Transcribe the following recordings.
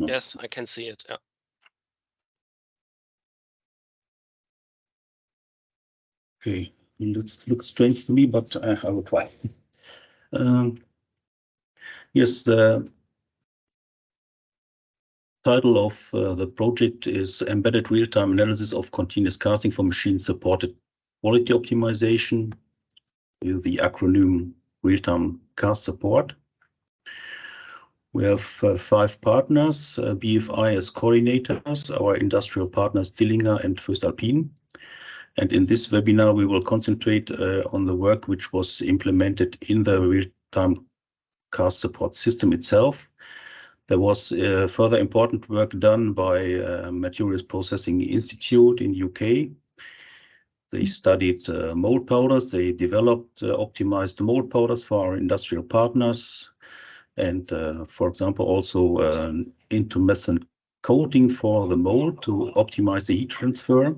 Yes, I can see it. Yeah. Okay, it looks strange to me, but I will try. Yes, the title of the project is Embedded Real-Time Analysis of Continuous Casting for Machine-Supported Quality Optimization, with the acronym RealTimeCastSupport. We have 5 partners, BFI as coordinators, our industrial partners Dillinger and voestalpine. And in this webinar, we will concentrate on the work which was implemented in the real-time cast support system itself. There was further important work done by Materials Processing Institute in UK. They studied mold powders. They developed optimized mold powders for our industrial partners. And for example, also intumescent coating for the mold to optimize the heat transfer.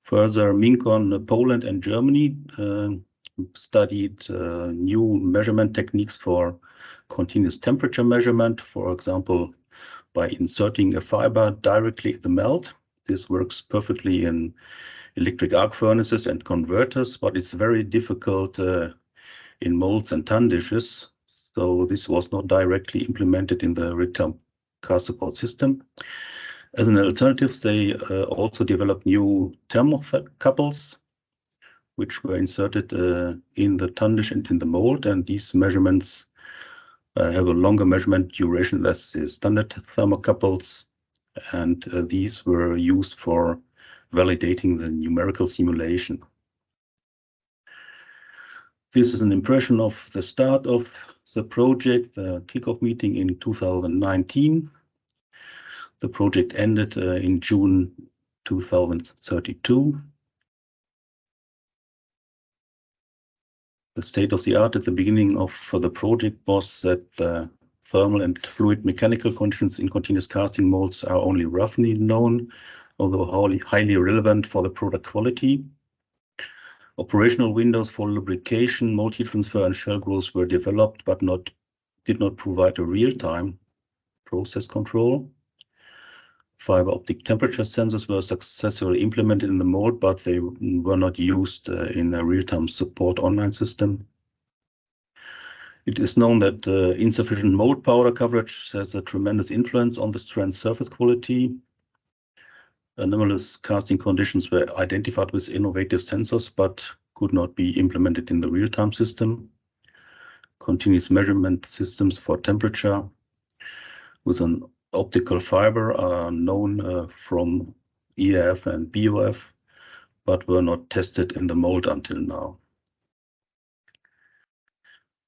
Further, Mincon, Poland and Germany studied new measurement techniques for continuous temperature measurement, for example, by inserting a fiber directly in the melt. This works perfectly in electric arc furnaces and converters, but it's very difficult in molds and tun dishes. So this was not directly implemented in the real-time cast support system. As an alternative, they also developed new thermocouples, which were inserted in the tun dish and in the mold, and these measurements have a longer measurement duration than the standard thermocouples, and these were used for validating the numerical simulation. This is an impression of the start of the project, the kickoff meeting in 2019. The project ended in June 2032. The state of the art at the beginning of the project was that the thermal and fluid mechanical conditions in continuous casting molds are only roughly known, although highly relevant for the product quality. Operational windows for lubrication, mold heat transfer, and shell growth were developed, but did not provide a real-time process control. Fiber optic temperature sensors were successfully implemented in the mold, but they were not used in a real-time support online system. It is known that insufficient mold powder coverage has a tremendous influence on the strand surface quality. Anomalous casting conditions were identified with innovative sensors, but could not be implemented in the real-time system. Continuous measurement systems for temperature with an optical fiber are known from EAF and BOF, but were not tested in the mold until now.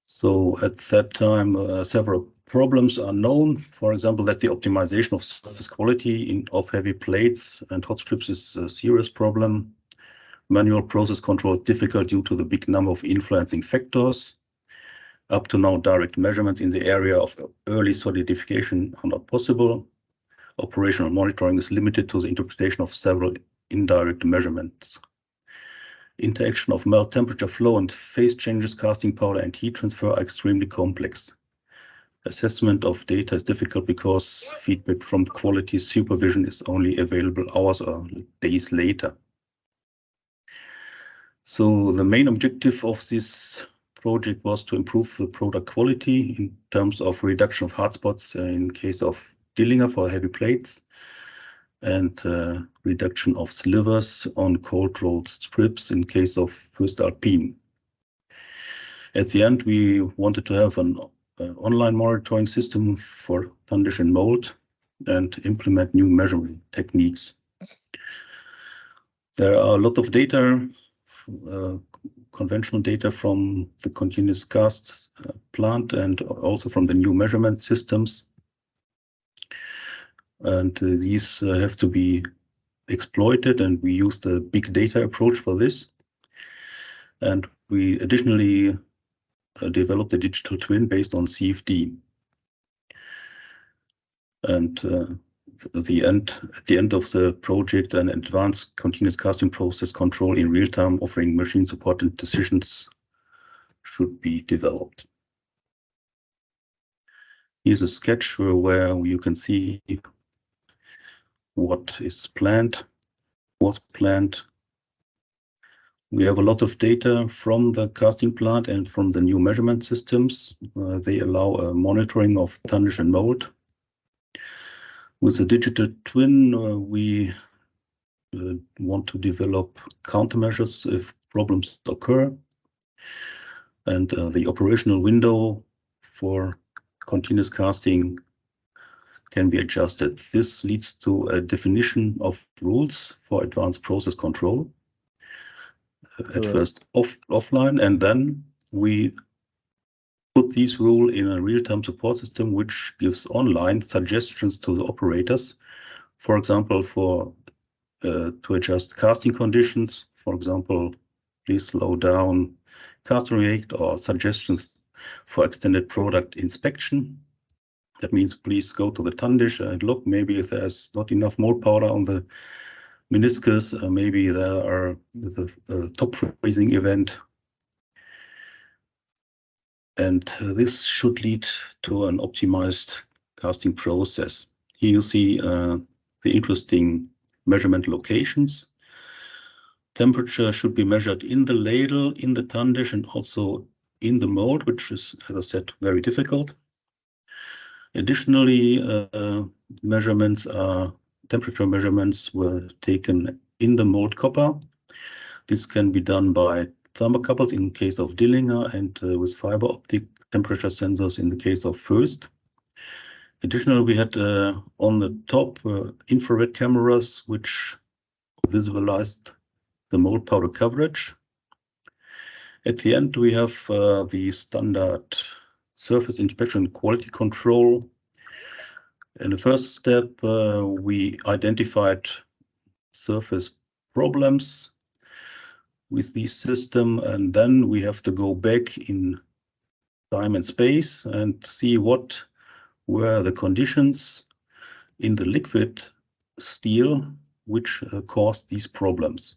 So at that time, several problems are known. For example, that the optimization of surface quality of heavy plates and hot strips is a serious problem. Manual process control is difficult due to the big number of influencing factors. Up to now, direct measurements in the area of early solidification are not possible. Operational monitoring is limited to the interpretation of several indirect measurements. Interaction of melt temperature, flow, and phase changes, casting powder, and heat transfer are extremely complex. Assessment of data is difficult because feedback from quality supervision is only available hours or days later. So the main objective of this project was to improve the product quality in terms of reduction of hard spots in case of Dillinger for heavy plates, and reduction of slivers on cold rolled strips in case of voestalpine. At the end, we wanted to have an online monitoring system for tun dish and mold and implement new measurement techniques. There are a lot of data, conventional data from the continuous cast plant and also from the new measurement systems. And these have to be exploited, and we use the big data approach for this. And we additionally developed a digital twin based on CFD. And at the end of the project, an advanced continuous casting process control in real time offering machine supported decisions should be developed. Here's a sketch where you can see what is planned, was planned. We have a lot of data from the casting plant and from the new measurement systems. They allow a monitoring of tarnish and mold. With a digital twin, we want to develop countermeasures if problems occur. And the operational window for continuous casting can be adjusted. This leads to a definition of rules for advanced process control. At first offline, and then we put these rules in a real-time support system, which gives online suggestions to the operators. For example, to adjust casting conditions, for example, please slow down casting rate, or suggestions for extended product inspection. That means please go to the tarnish and look, maybe there's not enough mold powder on the meniscus, maybe there are the top freezing event. And this should lead to an optimized casting process. Here you see the interesting measurement locations. Temperature should be measured in the ladle, in the tarnish, and also in the mold, which is, as I said, very difficult. Additionally, temperature measurements were taken in the mold copper. This can be done by thermocouples in case of Dillinger, and with fiber optic temperature sensors in the case of First. Additionally, we had on the top infrared cameras which visualized the mold powder coverage. At the end, we have the standard surface inspection quality control. In the first step, we identified surface problems with this system, and then we have to go back in time and space and see what were the conditions in the liquid steel which caused these problems.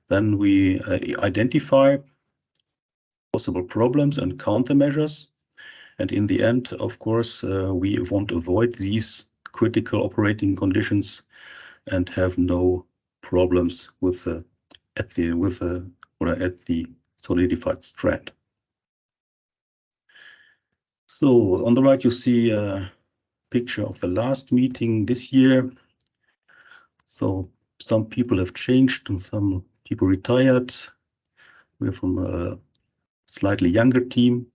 Then we identify possible problems and countermeasures, and in the end, of course, we want to avoid these critical operating conditions and have no problems with at the solidified strand. So on the right, you see a picture of the last meeting this year. So some people have changed and some people retired. We're from a slightly younger team,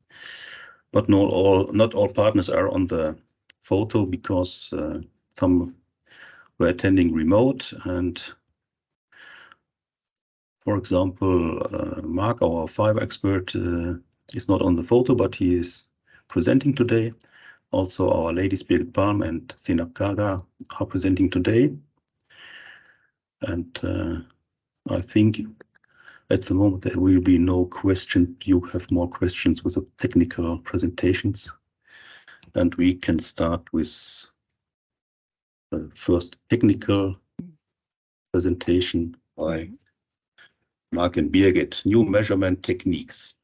but not all partners are on the photo because some were attending remote. And for example, Mark, our fiber expert, is not on the photo, but he is presenting today. Also, our ladies Birgit Palm and Sinak Kaga are presenting today. And I think at the moment there will be no question. You have more questions with the technical presentations. And we can start with the first technical presentation by Mark and Birgit, new measurement techniques.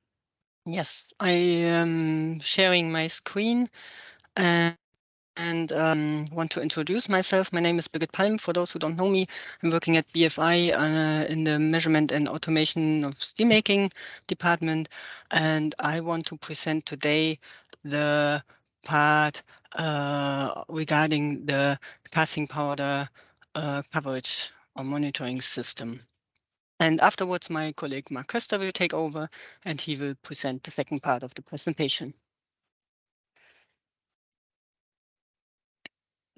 Yes, I am sharing my screen and want to introduce myself. My name is Birgit Palm. For those who don't know me, I'm working at BFI in the measurement and automation of steelmaking department, and I want to present today the part regarding the casting powder coverage or monitoring system. And afterwards, my colleague Mark Köster will take over, and he will present the second part of the presentation.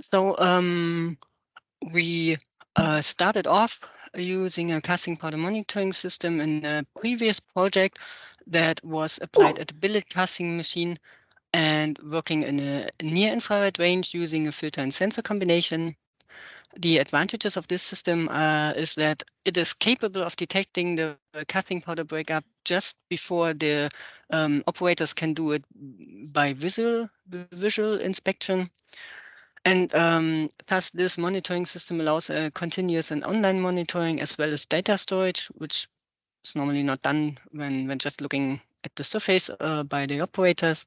So we started off using a casting powder monitoring system in a previous project that was applied at a billet casting machine and working in a near-infrared range using a filter and sensor combination. The advantages of this system is that it is capable of detecting the casting powder breakup just before the operators can do it by visual inspection. And thus, this monitoring system allows continuous and online monitoring as well as data storage, which is normally not done when just looking at the surface by the operators.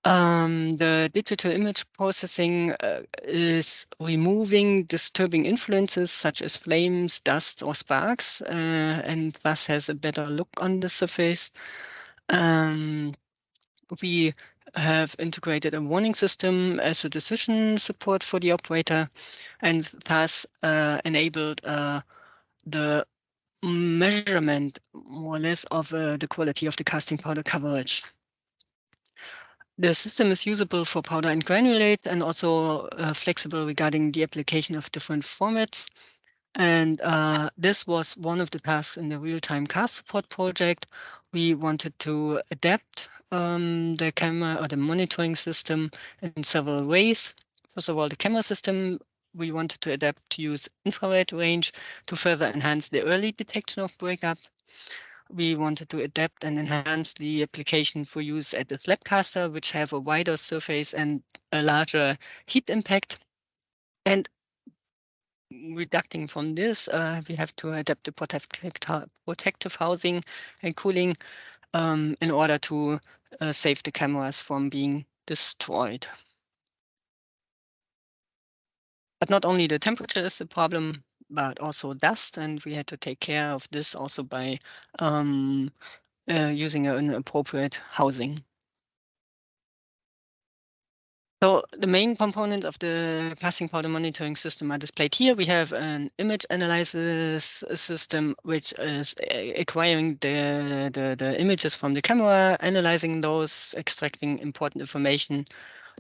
The digital image processing is removing disturbing influences such as flames, dust, or sparks, and thus has a better look on the surface. We have integrated a warning system as a decision support for the operator, and thus enabled the measurement, more or less, of the quality of the casting powder coverage. The system is usable for powder and granulate, and also flexible regarding the application of different formats. And this was one of the tasks in the real-time cast support project. We wanted to adapt the camera or the monitoring system in several ways. First of all, the camera system, we wanted to adapt to use infrared range to further enhance the early detection of breakup. We wanted to adapt and enhance the application for use at the slab caster, which have a wider surface and a larger heat impact. And deducting from this, we have to adapt the protective housing and cooling in order to save the cameras from being destroyed. But not only the temperature is the problem, but also dust, and we had to take care of this also by using an appropriate housing. So the main components of the casting powder monitoring system are displayed here. We have an image analysis system, which is acquiring the images from the camera, analyzing those, extracting important information,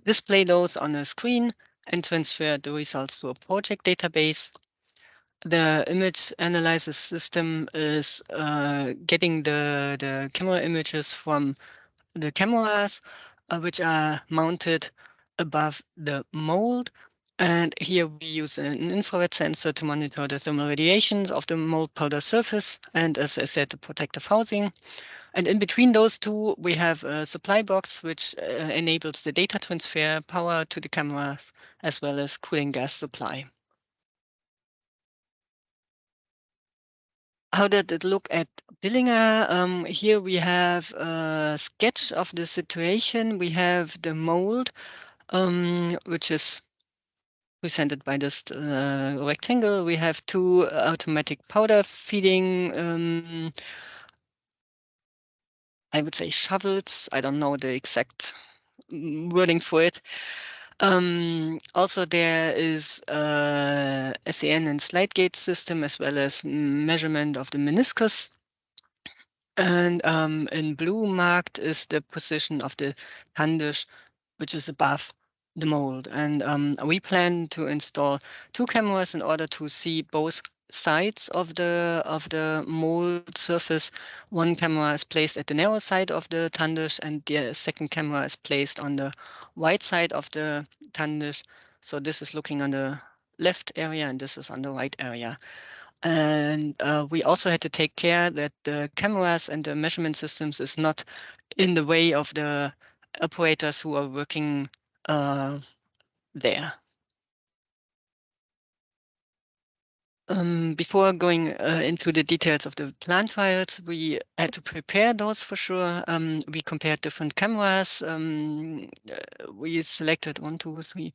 display those on a screen, and transfer the results to a project database. The image analysis system is getting the camera images from the cameras, which are mounted above the mold. And here we use an infrared sensor to monitor the thermal radiations of the mold powder surface, and as I said, the protective housing. And in between those two, we have a supply box, which enables the data transfer, power to the cameras, as well as cooling gas supply. How did it look at Dillinger? Here we have a sketch of the situation. We have the mold, which is presented by this rectangle. We have two automatic powder feeding, I would say shovels. I don't know the exact wording for it. Also, there is a SEN and slide gate system, as well as measurement of the meniscus. And in blue marked is the position of the tandish, which is above the mold. And we plan to install two cameras in order to see both sides of the mold surface. One camera is placed at the narrow side of the tandish, and the second camera is placed on the wide side of the tandish. So this is looking on the left area, and this is on the right area. And we also had to take care that the cameras and the measurement systems is not in the way of the operators who are working there. Before going into the details of the plant trials, we had to prepare those for sure. We compared different cameras. We selected 1, 2, 3,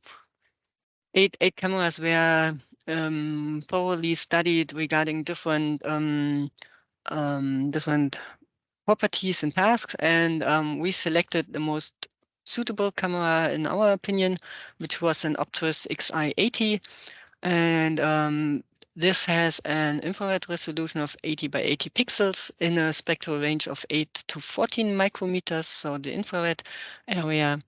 8 cameras were thoroughly studied regarding different properties and tasks, and we selected the most suitable camera in our opinion, which was an Optus XI80, and this has an infrared resolution of 80 by 80 pixels in a spectral range of 8 to 14 micrometers, so the infrared area.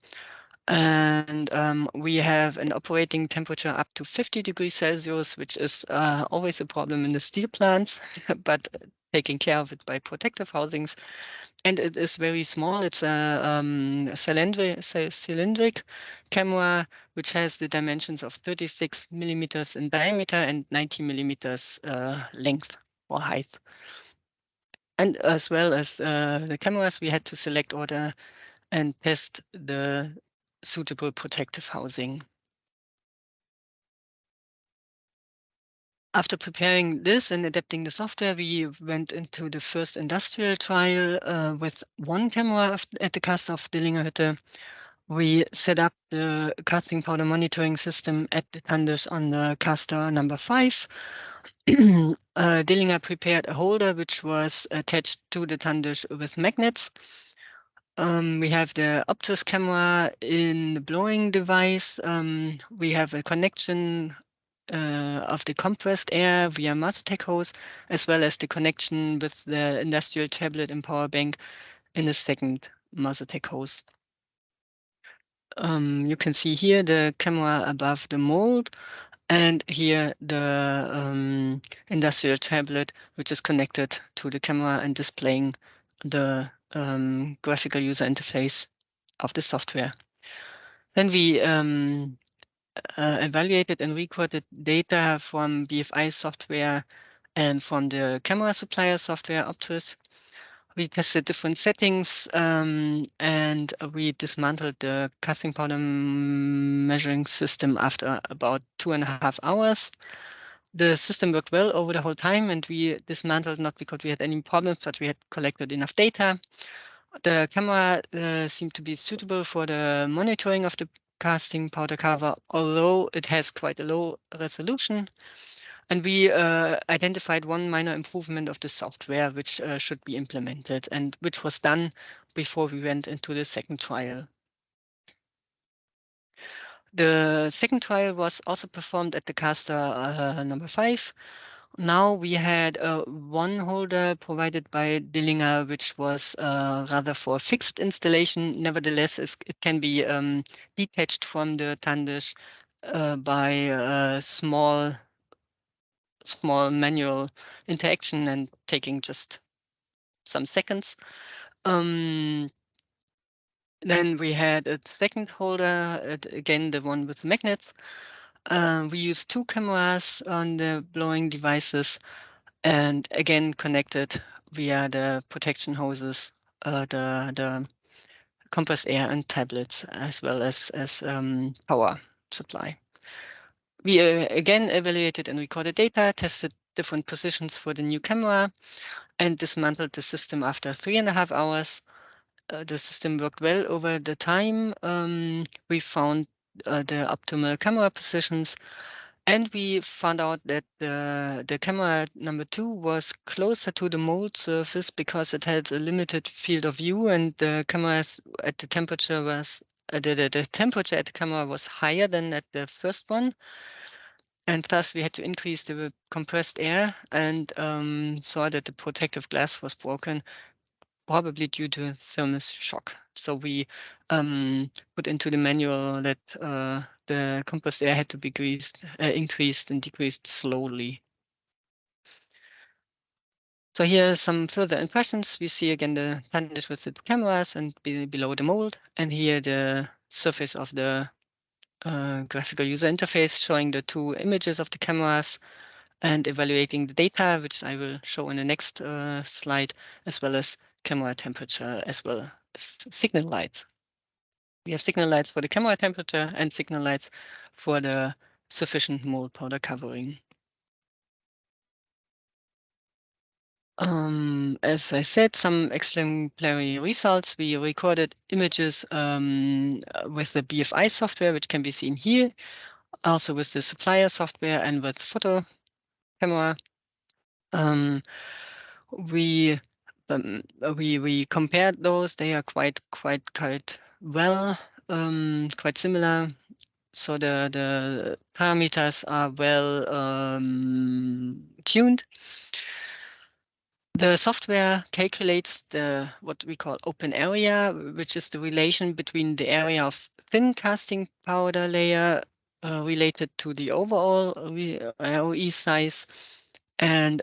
And we have an operating temperature up to 50 degrees Celsius, which is always a problem in the steel plants, but taking care of it by protective housings. And it is very small. It's a cylindric camera, which has the dimensions of 36 millimeters in diameter and 90 millimeters length or height. And as well as the cameras, we had to select, order, and test the suitable protective housing. After preparing this and adapting the software, we went into the first industrial trial with one camera at the cast of Dillinger Hütte. We set up the casting powder monitoring system at the Tandish on the caster number 5. Dillinger prepared a holder which was attached to the Tandish with magnets. We have the Optus camera in the blowing device. We have a connection of the compressed air via Mastertech hose, as well as the connection with the industrial tablet and power bank in the second Mastertech hose. You can see here the camera above the mold, and here the industrial tablet, which is connected to the camera and displaying the graphical user interface of the software. Then we evaluated and recorded data from BFI software and from the camera supplier software Optus. We tested different settings and we dismantled the casting powder measuring system after about 2.5 hours. The system worked well over the whole time, and we dismantled not because we had any problems, but we had collected enough data. The camera seemed to be suitable for the monitoring of the casting powder cover, although it has quite a low resolution. And we identified one minor improvement of the software which should be implemented, and which was done before we went into the second trial. The second trial was also performed at the caster number 5. Now we had one holder provided by Dillinger, which was rather for fixed installation. Nevertheless, it can be detached from the Tandish by small manual interaction and taking just some seconds. Then we had a second holder, again the one with magnets. We used 2 cameras on the blowing devices, and again connected via the protection hoses, the compressed air and tablets, as well as power supply. We again evaluated and recorded data, tested different positions for the new camera, and dismantled the system after 3.5 hours. The system worked well over the time. We found the optimal camera positions, and we found out that the camera number 2 was closer to the mold surface because it had a limited field of view, and the cameras at the temperature was the temperature at the camera was higher than at the first one, and thus we had to increase the compressed air, and saw that the protective glass was broken, probably due to thermal shock. So we put into the manual that the compressed air had to be increased and decreased slowly. So here are some further impressions. We see again the Tandish with the cameras and below the mold, and here the surface of the graphical user interface showing the 2 images of the cameras and evaluating the data, which I will show in the next slide, as well as camera temperature, as well as signal lights. We have signal lights for the camera temperature and signal lights for the sufficient mold powder covering. As I said, some exemplary results. We recorded images with the BFI software, which can be seen here, also with the supplier software and with photo camera. We compared those. They are quite well, quite similar. So the parameters are well tuned. The software calculates what we call open area, which is the relation between the area of thin casting powder layer related to the overall ROE size. And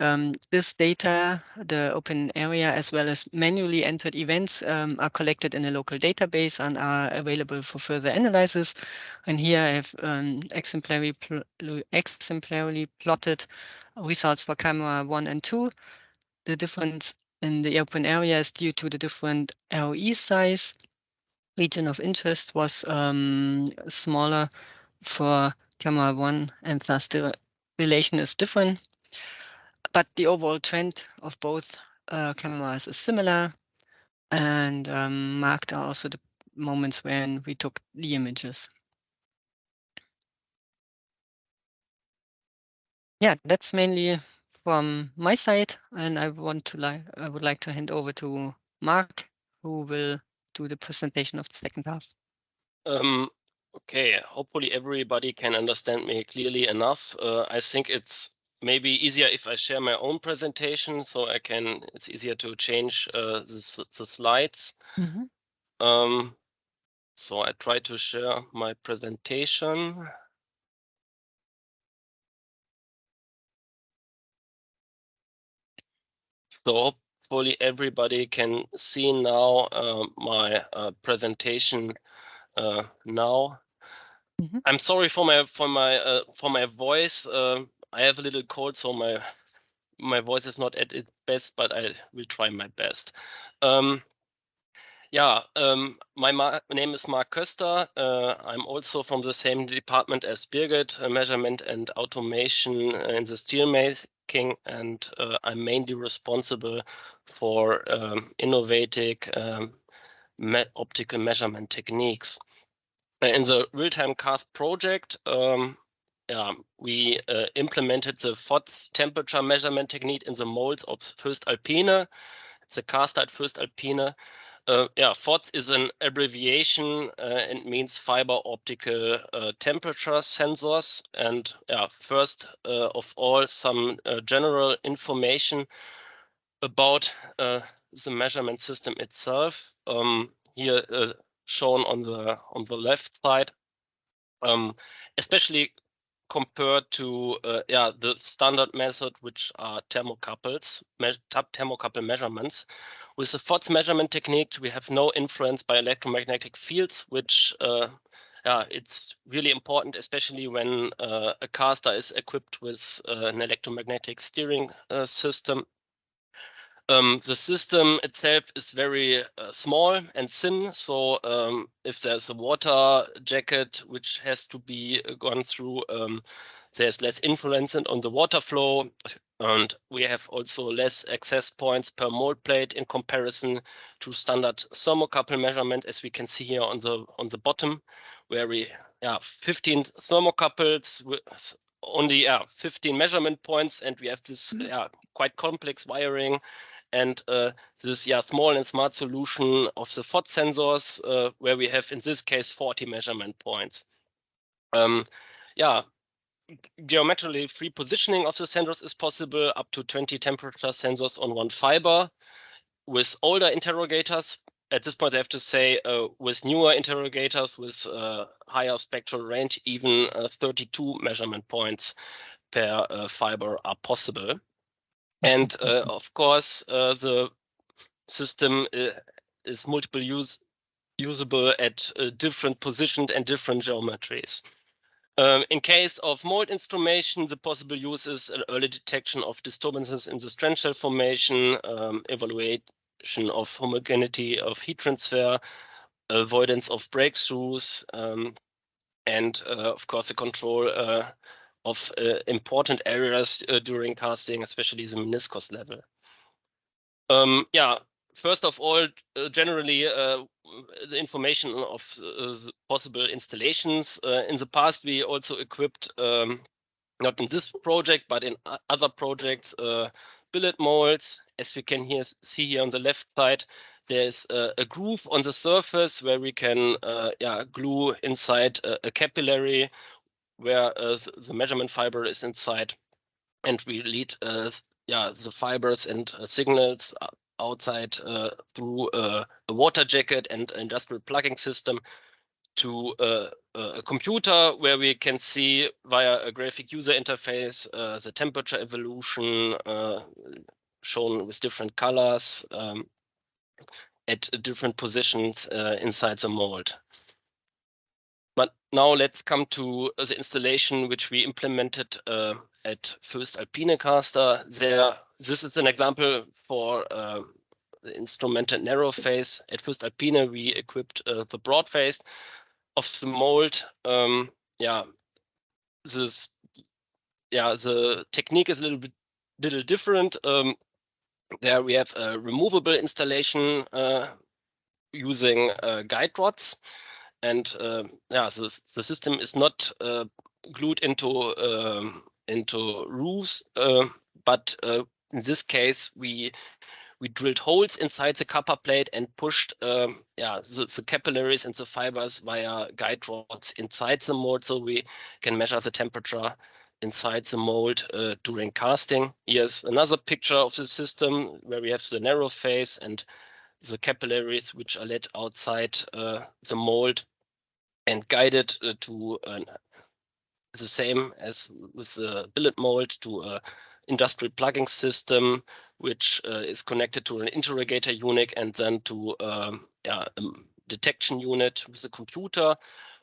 this data, the open area, as well as manually entered events, are collected in a local database and are available for further analysis. And here I have exemplarily plotted results for camera 1 and 2. The difference in the open area is due to the different ROE size. Region of interest was smaller for camera 1, and thus the relation is different. But the overall trend of both cameras is similar, and marked are also moments when we took the images. Yeah, that's mainly from my side, and I would like to hand over to Mark, who will do the presentation of the second half. Okay, hopefully everybody can understand me clearly enough. I think it's maybe easier if I share my own presentation, so it's easier to change the slides. Mm-hmm. So I try to share my presentation. So hopefully everybody can see now my presentation now. Mm-hmm. I'm sorry for my voice. I have a little cold, so my voice is not at its best, but I will try my best. My name is Mark Köster. I'm also from the same department as Birgit, measurement and automation in the steelmaking, and I'm mainly responsible for innovative optical measurement techniques. In the RealTimeCast project, we implemented the FOTS temperature measurement technique in the molds of voestalpine. It's a castite voestalpine. FOTS is an abbreviation and means fiber optical temperature sensors. And first of all, some general information about the measurement system itself. Here shown on the left side, especially compared to the standard method, which are thermocouple measurements. With the FOTS measurement technique, we have no influence by electromagnetic fields, which it's really important, especially when a caster is equipped with an electromagnetic steering system. The system itself is very small and thin, so if there's a water jacket which has to be gone through, there's less influence on the water flow, and we have also less access points per mold plate in comparison to standard thermocouple measurement, as we can see here on the bottom, where we 15 thermocouples with only 15 measurement points, and we have this quite complex wiring. And this small and smart solution of the FOTS sensors, where we have in this case 40 measurement points. Geometrically free positioning of the sensors is possible, up to 20 temperature sensors on one fiber. With older interrogators, at this point I have to say, with newer interrogators with higher spectral range, even 32 measurement points per fiber are possible. And of course, the system is multiple usable at different positions and different geometries. In case of mold instrumentation, the possible use is an early detection of disturbances in the strand shell formation, evaluation of homogeneity of heat transfer, avoidance of breakthroughs, and of course the control of important areas during casting, especially the meniscus level. First of all, generally the information of the possible installations. In the past, we also equipped, not in this project, but in other projects, billet molds. As we can see here on the left side, there's a groove on the surface where we can glue inside a capillary where the measurement fiber is inside, and we lead the fibers and signals outside through a water jacket and industrial plugging system to a computer, where we can see via a graphic user interface the temperature evolution shown with different colors at different positions inside the mold. But now let's come to the installation which we implemented at voestalpine caster. This is an example for the instrumented narrow face. At voestalpine, we equipped the broad face of the mold. The technique is a little different. There we have a removable installation using guide rods, and yeah, the system is not glued into roofs, but in this case we drilled holes inside the copper plate and pushed yeah, the capillaries and the fibers via guide rods inside the mold, so we can measure the temperature inside the mold during casting. Here's another picture of the system where we have the narrow face and the capillaries which are led outside the mold and guided to the same as with the billet mold to a industrial plugging system, which is connected to an interrogator unit and then to yeah, a detection unit with a computer,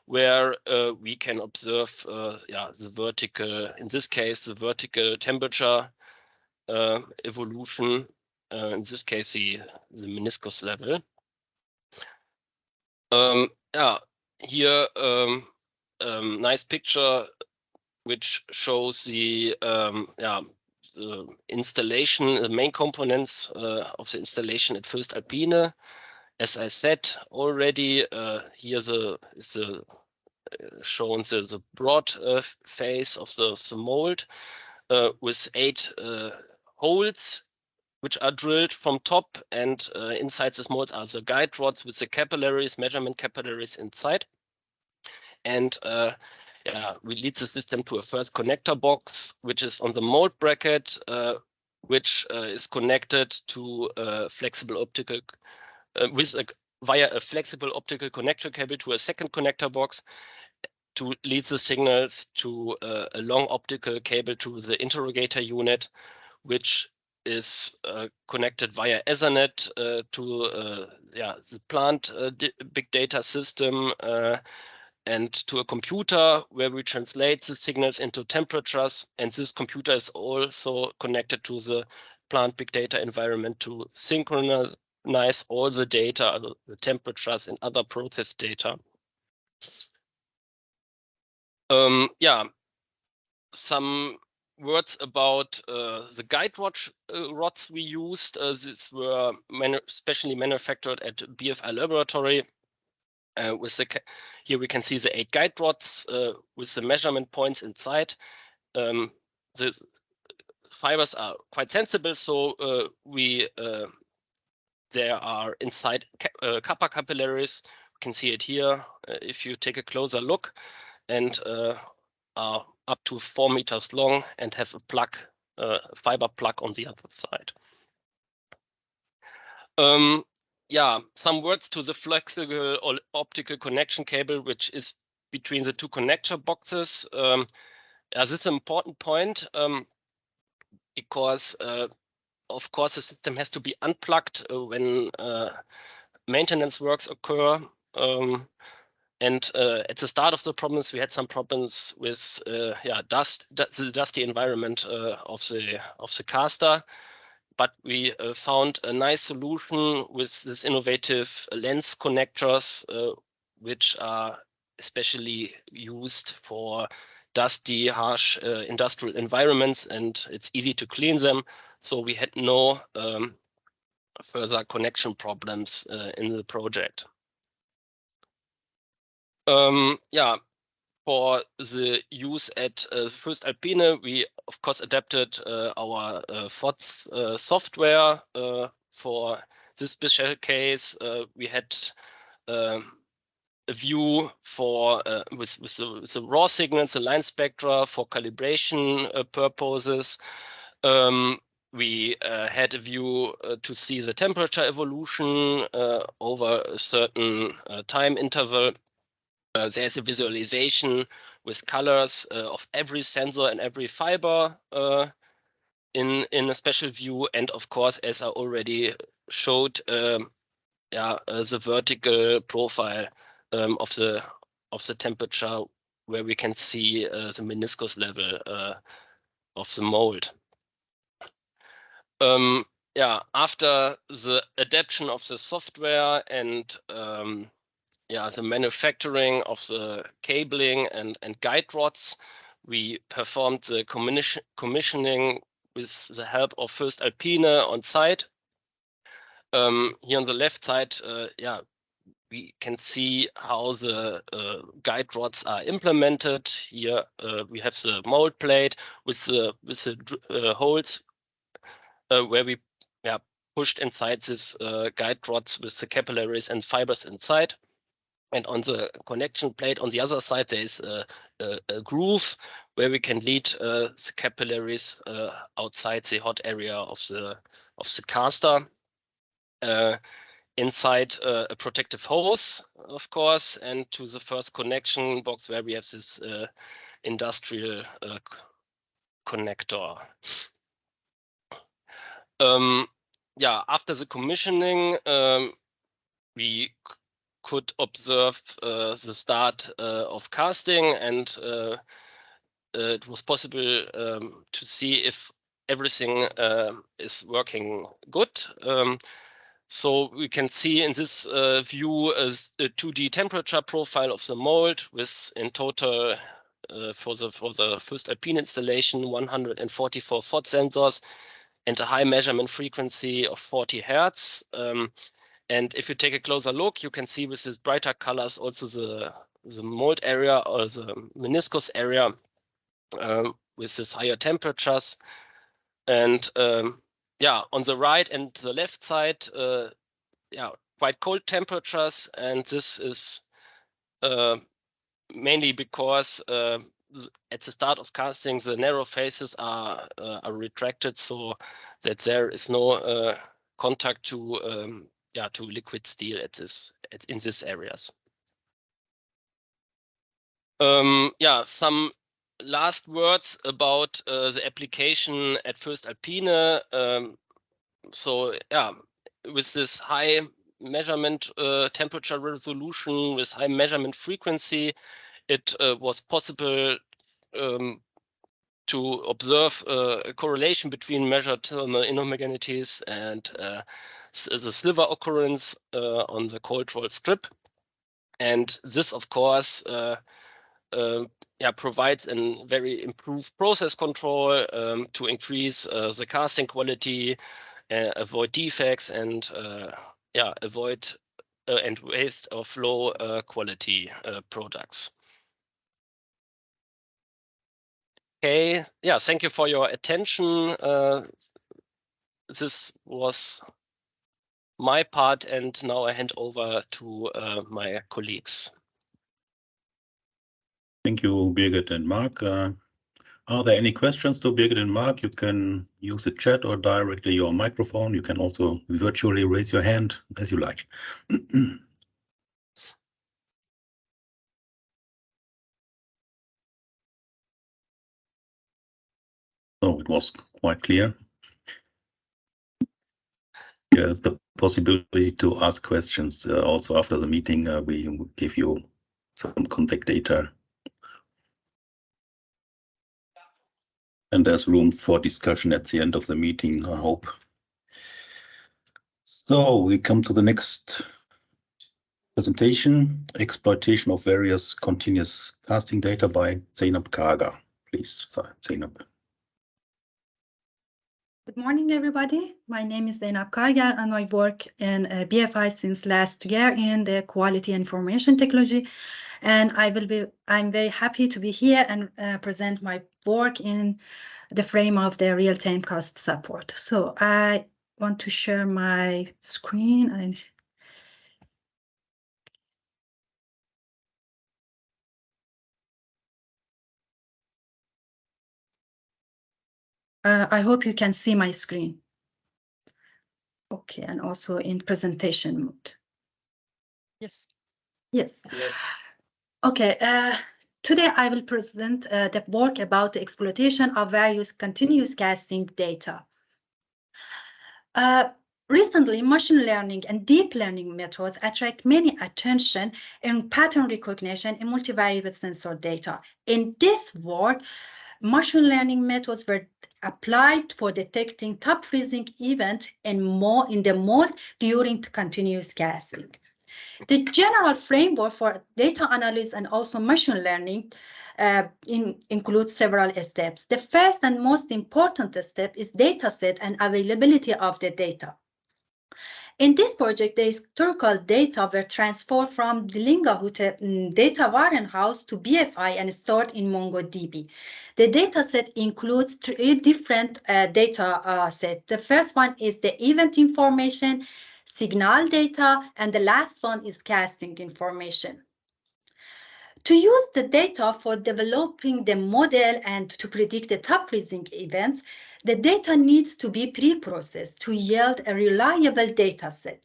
where we can observe yeah, the vertical, in this case, the vertical temperature evolution, in this case, the meniscus level. Yeah, here nice picture which shows the yeah, the installation, the main components of the installation at First Alpine. As I said already, here is shown the broad face of the mold with 8 holes which are drilled from top, and inside this mold are the guide rods with the capillaries, measurement capillaries inside. And yeah, we lead the system to a first connector box, which is on the mold bracket, which is connected to a flexible optical via a flexible optical connector cable to a second connector box to lead the signals to a long optical cable to the interrogator unit, which is connected via Ethernet to yeah, the plant big data system and to a computer where we translate the signals into temperatures. And this computer is also connected to the plant big data environment to synchronize all the data, the temperatures and other process data. Yeah, some words about the guide rods we used. These were specially manufactured at BFI laboratory. With here we can see the 8 guide rods with the measurement points inside. The fibers are quite sensible, so there are inside copper capillaries. You can see it here if you take a closer look, and are up to 4 meters long and have a plug, fiber plug on the other side. Yeah, some words to the flexible or optical connection cable, which is between the 2 connector boxes. Yeah, this is an important point because, of course, the system has to be unplugged when maintenance works occur. And at the start of the problems, we had some problems with yeah, the dusty environment of the caster. But we found a nice solution with this innovative lens connectors, which are especially used for dusty, harsh industrial environments, and it's easy to clean them. So we had no further connection problems in the project. Yeah, for the use at First Alpine, we of course adapted our FOTS software for this special case. We had a view for with the raw signals, the line spectra for calibration purposes. We had a view to see the temperature evolution over a certain time interval. There's a visualization with colors of every sensor and every fiber in a special view, and of course, as I already showed, yeah, the vertical profile of the temperature, where we can see the meniscus level of the mold. Yeah, after the adaptation of the software and yeah, the manufacturing of the cabling and guide rods, we performed the commissioning with the help of First Alpine on site. Here on the left side, yeah, we can see how the guide rods are implemented. Here we have the mold plate with the holes where we pushed inside this guide rods with the capillaries and fibers inside. And on the connection plate on the other side, there is a groove where we can lead the capillaries outside the hot area of the caster. Inside a protective hose, of course, and to the first connection box where we have this industrial connector. After the commissioning, we could observe the start of casting, and it was possible to see if everything is working good. So we can see in this view a 2D temperature profile of the mold with in total for the voestalpine installation 144 FOD sensors and a high measurement frequency of 40 Hertz. And if you take a closer look, you can see with these brighter colors also the mold area or the meniscus area with these higher temperatures. And on the right and the left side, quite cold temperatures, and this is mainly because at the start of casting, the narrow faces are retracted so that there is no contact to liquid steel in these areas. Some last words about the application at voestalpine. With this high measurement temperature resolution, with high measurement frequency, it was possible to observe a correlation between measured thermal inhomogeneities and the sliver occurrence on the cold roll strip. And this, of course, provides a very improved process control to increase the casting quality, avoid defects, and avoid and waste of low quality products. Okay, thank you for your attention. This was my part, and now I hand over to my colleagues. Thank you, Birgit and Mark. Are there any questions to Birgit and Mark? You can use the chat or directly your microphone. You can also virtually raise your hand as you like. So it was quite clear. You have the possibility to ask questions also after the meeting. We will give you some contact data. And there's room for discussion at the end of the meeting, I hope. So we come to the next presentation, exploitation of various continuous casting data by Zeynep Kaga. Please, Zeynep. Good morning, everybody. My name is Zeynep Kaga, and I work in BFI since last year in the quality information technology. And I'm very happy to be here and present my work in the frame of the real-time cost support. So I want to share my screen. I hope you can see my screen. Okay, and also in presentation mode. Yes. Yes. Okay, today I will present the work about the exploitation of various continuous casting data. Recently, machine learning and deep learning methods attract many attention in pattern recognition and multivariate sensor data. In this work, machine learning methods were applied for detecting top freezing event in the mold during continuous casting. The general framework for data analysis and also machine learning includes several steps. The first and most important step is data set and availability of the data. In this project, the historical data were transferred from the Linga data warehouse to BFI and stored in MongoDB. The dataset includes 3 different data sets. The first one is the event information, signal data, and the last one is casting information. To use the data for developing the model and to predict the top freezing events, the data needs to be pre-processed to yield a reliable data set.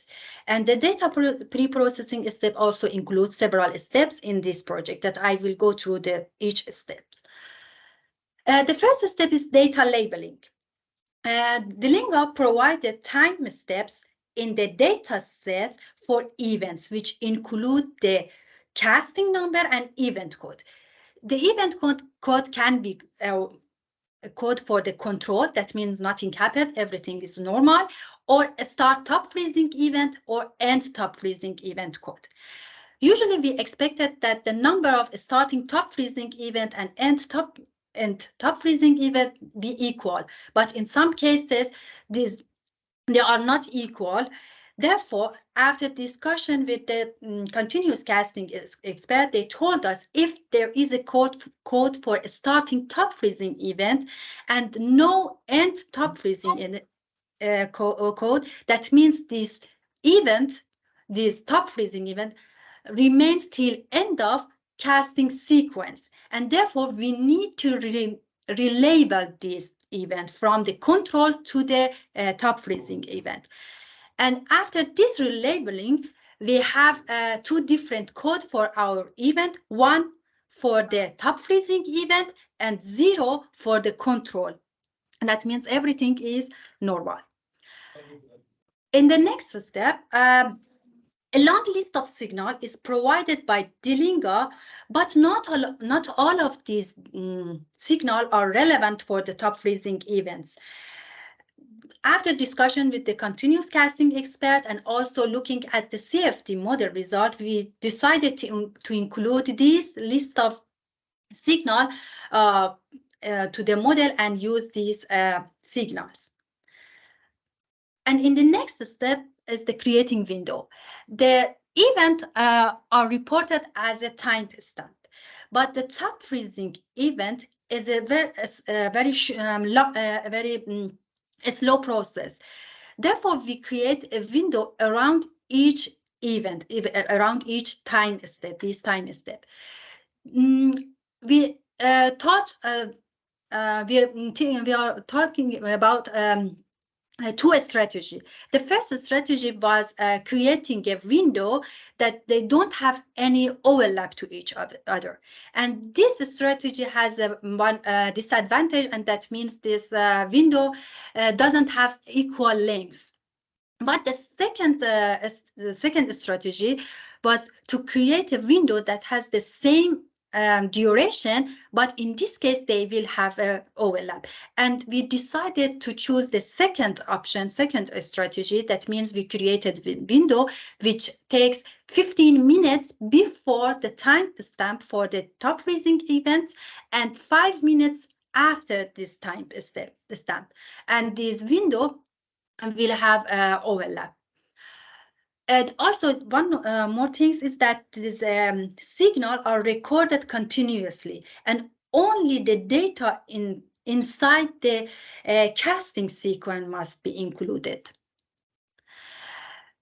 And the data pre-processing step also includes several steps in this project that I will go through each step. The first step is data labeling. The Linga provided time steps in the data sets for events, which include the casting number and event code. The event code can be a code for the control, that means nothing happened, everything is normal, or a start top freezing event or end top freezing event code. Usually we expected that the number of starting top freezing event and end top freezing event be equal, but in some cases they are not equal. Therefore, after discussion with the continuous casting expert, they told us if there is a code for a starting top freezing event and no end top freezing code, that means this top freezing event remains till end of casting sequence, and therefore we need to relabel this event from the control to the top freezing event. And after this relabeling, we have 2 different codes for our event, one for the top freezing event and 0 for the control. And that means everything is normal. In the next step, a long list of signal is provided by Linga, but not all of these signal are relevant for the top freezing events. After discussion with the continuous casting expert and also looking at the CFD model result, we decided to include this list of signal to the model and use these signals. And in the next step is the creating window. The event are reported as a timestamp, but the top freezing event is a very slow process. Therefore, we create a window around each event, around each time step, this time step. We are talking about 2 strategies. The first strategy was creating a window that they don't have any overlap to each other. And this strategy has one disadvantage, and that means this window doesn't have equal length. But the second strategy was to create a window that has the same duration, but in this case they will have an overlap, and we decided to choose the second option, second strategy. That means we created a window which takes 15 minutes before the timestamp for the top freezing events and 5 minutes after this timestamp, and this window will have overlap. And also, one more thing is that this signal are recorded continuously, and only the data inside the casting sequence must be included.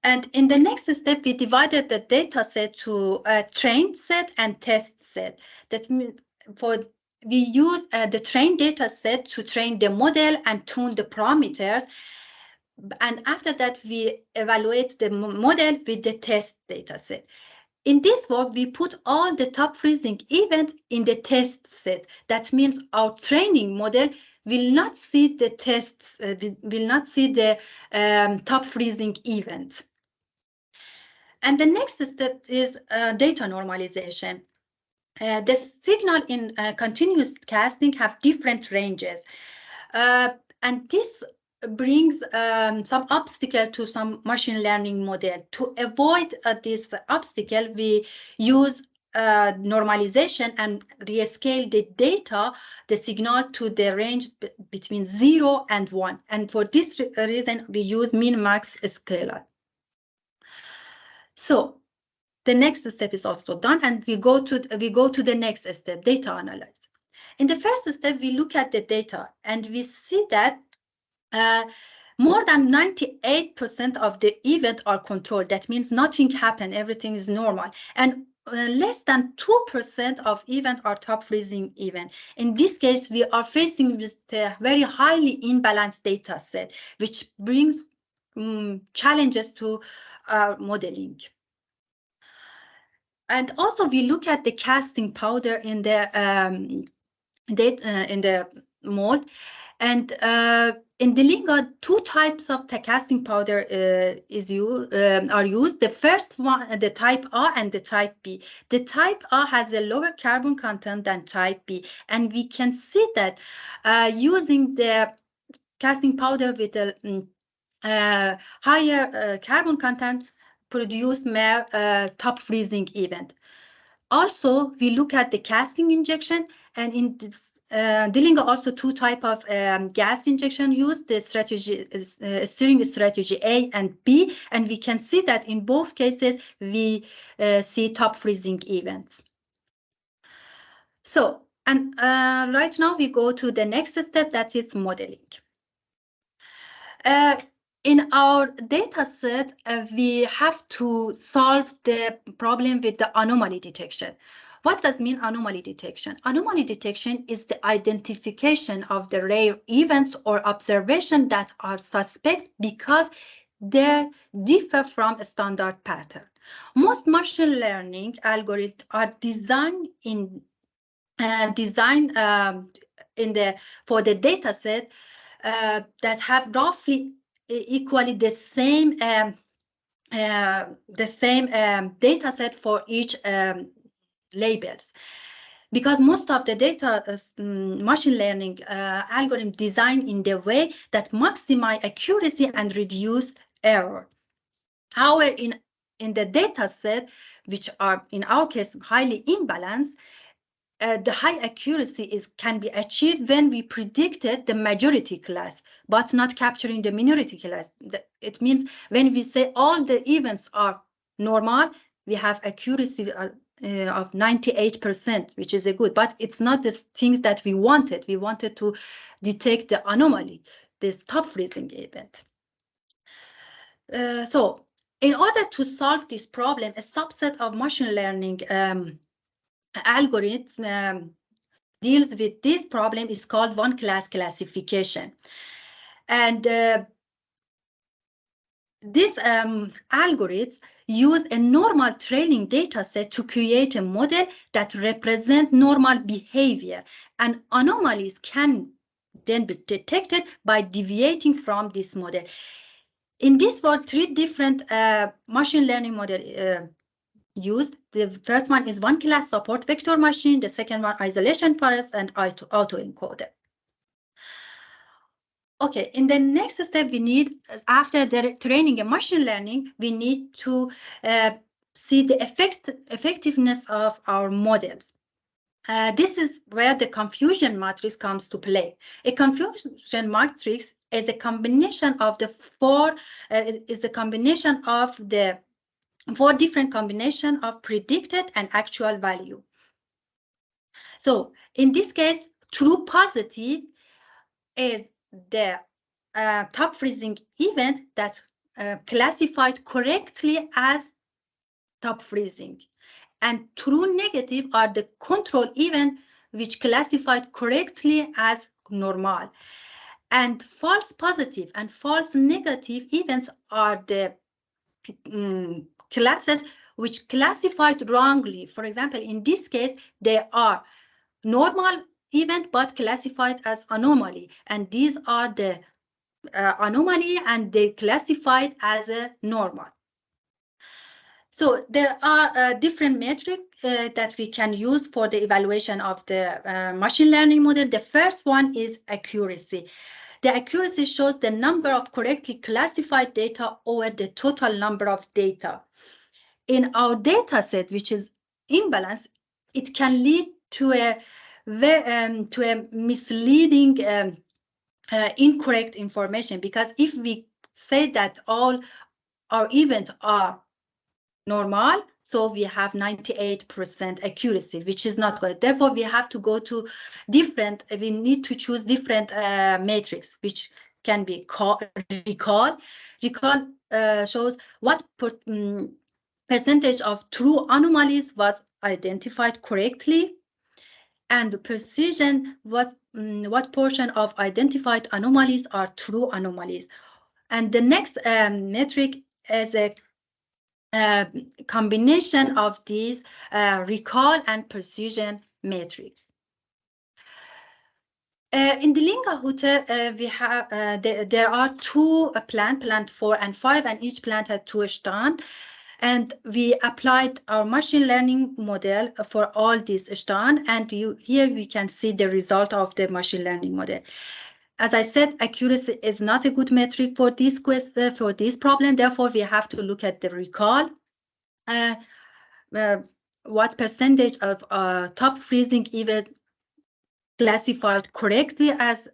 And in the next step, we divided the data set to a trained set and test set. That means we use the trained data set to train the model and tune the parameters. And after that, we evaluate the model with the test data set. In this work, we put all the top freezing event in the test set. That means our training model will not see the tests, will not see the top freezing event. And the next step is data normalization. The signal in continuous casting have different ranges. And this brings some obstacle to some machine learning model. To avoid this obstacle, we use normalization and rescale the data, the signal, to the range between 0 and 1. And for this reason, we use min-max scaler. So the next step is also done, and we go to the next step, data analysis. In the first step, we look at the data, and we see that more than 98% of the events are controlled. That means nothing happened, everything is normal. And less than 2% of events are top freezing event. In this case, we are facing with a very highly imbalanced data set, which brings challenges to our modeling. And also, we look at the casting powder in the mold, and in the Linga, 2 types of casting powder are used. The first one, the type A and the type B. The type A has a lower carbon content than type B, and we can see that using the casting powder with a higher carbon content produce more top freezing event. Also, we look at the casting injection, and in this Dillinger also 2 type of gas injection used, the strategy steering strategy A and B, and we can see that in both cases we see top freezing events. So, and right now we go to the next step, that is modeling. In our data set, we have to solve the problem with the anomaly detection. What does mean anomaly detection? Anomaly detection is the identification of the rare events or observations that are suspect because they differ from a standard pattern. Most machine learning algorithms are designed for the data set that have roughly equally the same data set for each labels, because most of the data machine learning algorithm designed in the way that maximize accuracy and reduce error. However, in the data set, which are in our case highly imbalanced, the high accuracy can be achieved when we predicted the majority class, but not capturing the minority class. It means when we say all the events are normal, we have accuracy of 98%, which is a good, but it's not the things that we wanted. We wanted to detect the anomaly, this top freezing event. So in order to solve this problem, a subset of machine learning algorithm deals with this problem is called one class classification. And this algorithms use a normal training data set to create a model that represents normal behavior, and anomalies can then be detected by deviating from this model. In this world, 3 different machine learning models used. The first one is one class support vector machine, the second one isolation forest, and autoencoder. Okay, in the next step, we need, after the training and machine learning, we need to see the effectiveness of our models. This is where the confusion matrix comes to play. A confusion matrix is a combination of the 4 different combinations of predicted and actual value. So in this case, true positive is the top freezing event that classified correctly as top freezing, and true negative are the control event which classified correctly as normal, and false positive and false negative events are the classes which classified wrongly. For example, in this case, they are normal event but classified as anomaly, and these are the anomaly and they classified as a normal. So there are different metrics that we can use for the evaluation of the machine learning model. The first one is accuracy. The accuracy shows the number of correctly classified data over the total number of data. In our data set, which is imbalanced, it can lead to a misleading, incorrect information, because if we say that all our events are normal, so we have 98% accuracy, which is not good. Therefore, we have to go to different, we need to choose different matrix, which can be recall. Recall shows what percentage of true anomalies was identified correctly, and precision was what portion of identified anomalies are true anomalies. And the next metric is a combination of these recall and precision metrics. In the Linga we have there are two plants, plant 4 and 5, and each plant had 2 stand. And we applied our machine learning model for all these stand, and here we can see the result of the machine learning model. As I said, accuracy is not a good metric for this question, for this problem. Therefore, we have to look at the recall. What percentage of top freezing event classified correctly as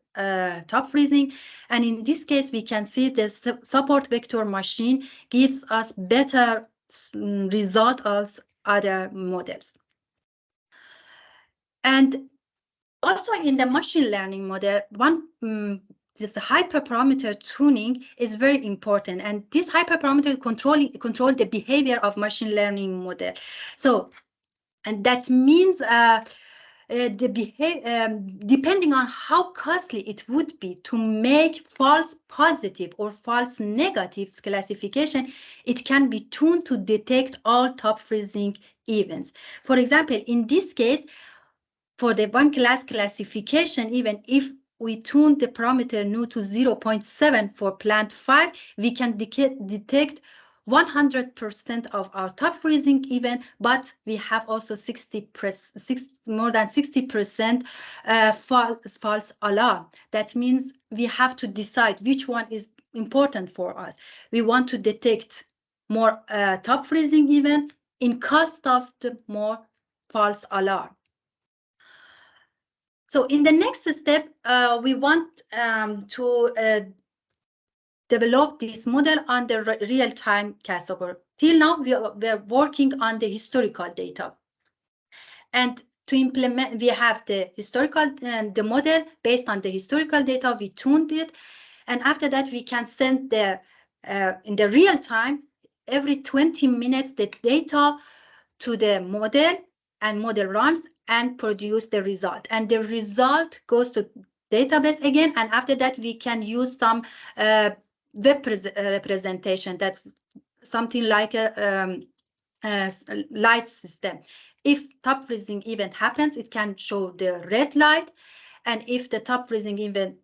top freezing, and in this case we can see the support vector machine gives us better result as other models. And also in the machine learning model, this hyperparameter tuning is very important, and this hyperparameter control the behavior of machine learning model. So, and that means depending on how costly it would be to make false positive or false negative classification, it can be tuned to detect all top freezing events. For example, in this case, for the one class classification, even if we tune the parameter nu to 0.7 for plant 5, we can detect 100% of our top freezing event, but we have also more than 60% false alarm. That means we have to decide which one is important for us. We want to detect more top freezing event in cost of the more false alarm. So in the next step, we want to develop this model on the real-time CAS support. Till now, we are working on the historical data. And to implement, we have the historical and the model based on the historical data, we tuned it. And after that, we can send the, in the real time, every 20 minutes, the data to the model, and model runs and produce the result. And the result goes to database again. And after that, we can use some web representation. That's something like a light system. If top freezing event happens, it can show the red light. And if the top freezing event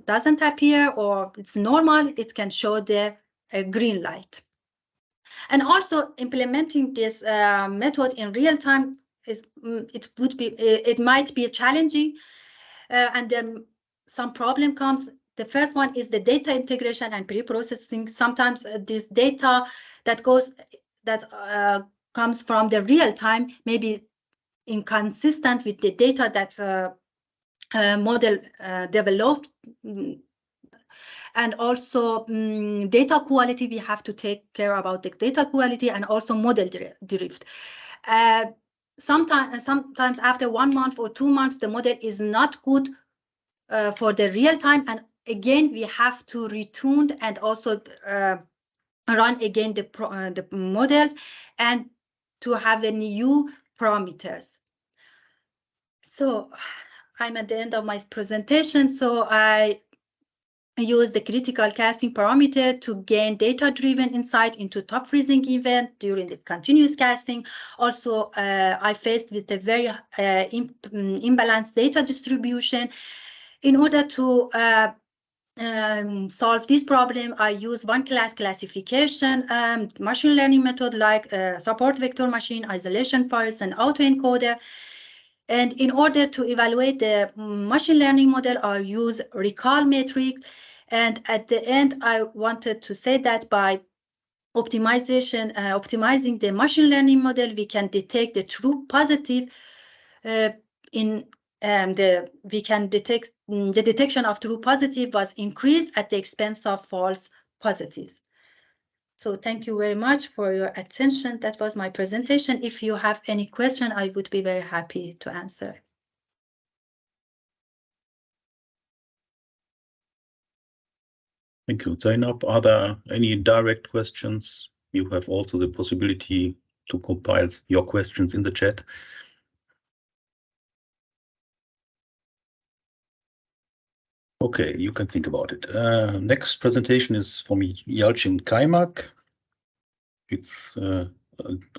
doesn't appear or it's normal, it can show the green light. And also implementing this method in real time is it might be challenging, and then some problem comes. The first one is the data integration and pre-processing. Sometimes this data that comes from the real time may be inconsistent with the data that model developed. And also data quality, we have to take care about the data quality and also model drift. Sometimes after 1 month or 2 months, the model is not good for the real time. And again, we have to retune and also run again the models and to have a new parameters. So I'm at the end of my presentation. So I use the critical casting parameter to gain data-driven insight into top freezing event during the continuous casting. Also, I faced with a very imbalanced data distribution. In order to solve this problem, I use one class classification machine learning method like support vector machine, isolation first, and autoencoder. And in order to evaluate the machine learning model, I use recall metric. And at the end, I wanted to say that by optimizing the machine learning model, we can detect the true positive we can detect the detection of true positive was increased at the expense of false positives. So thank you very much for your attention. That was my presentation. If you have any question, I would be very happy to answer. Thank you, Zainab. Are there any direct questions? You have also the possibility to compile your questions in the chat. Okay, you can think about it. Next presentation is from Yalcin Kaymak. It's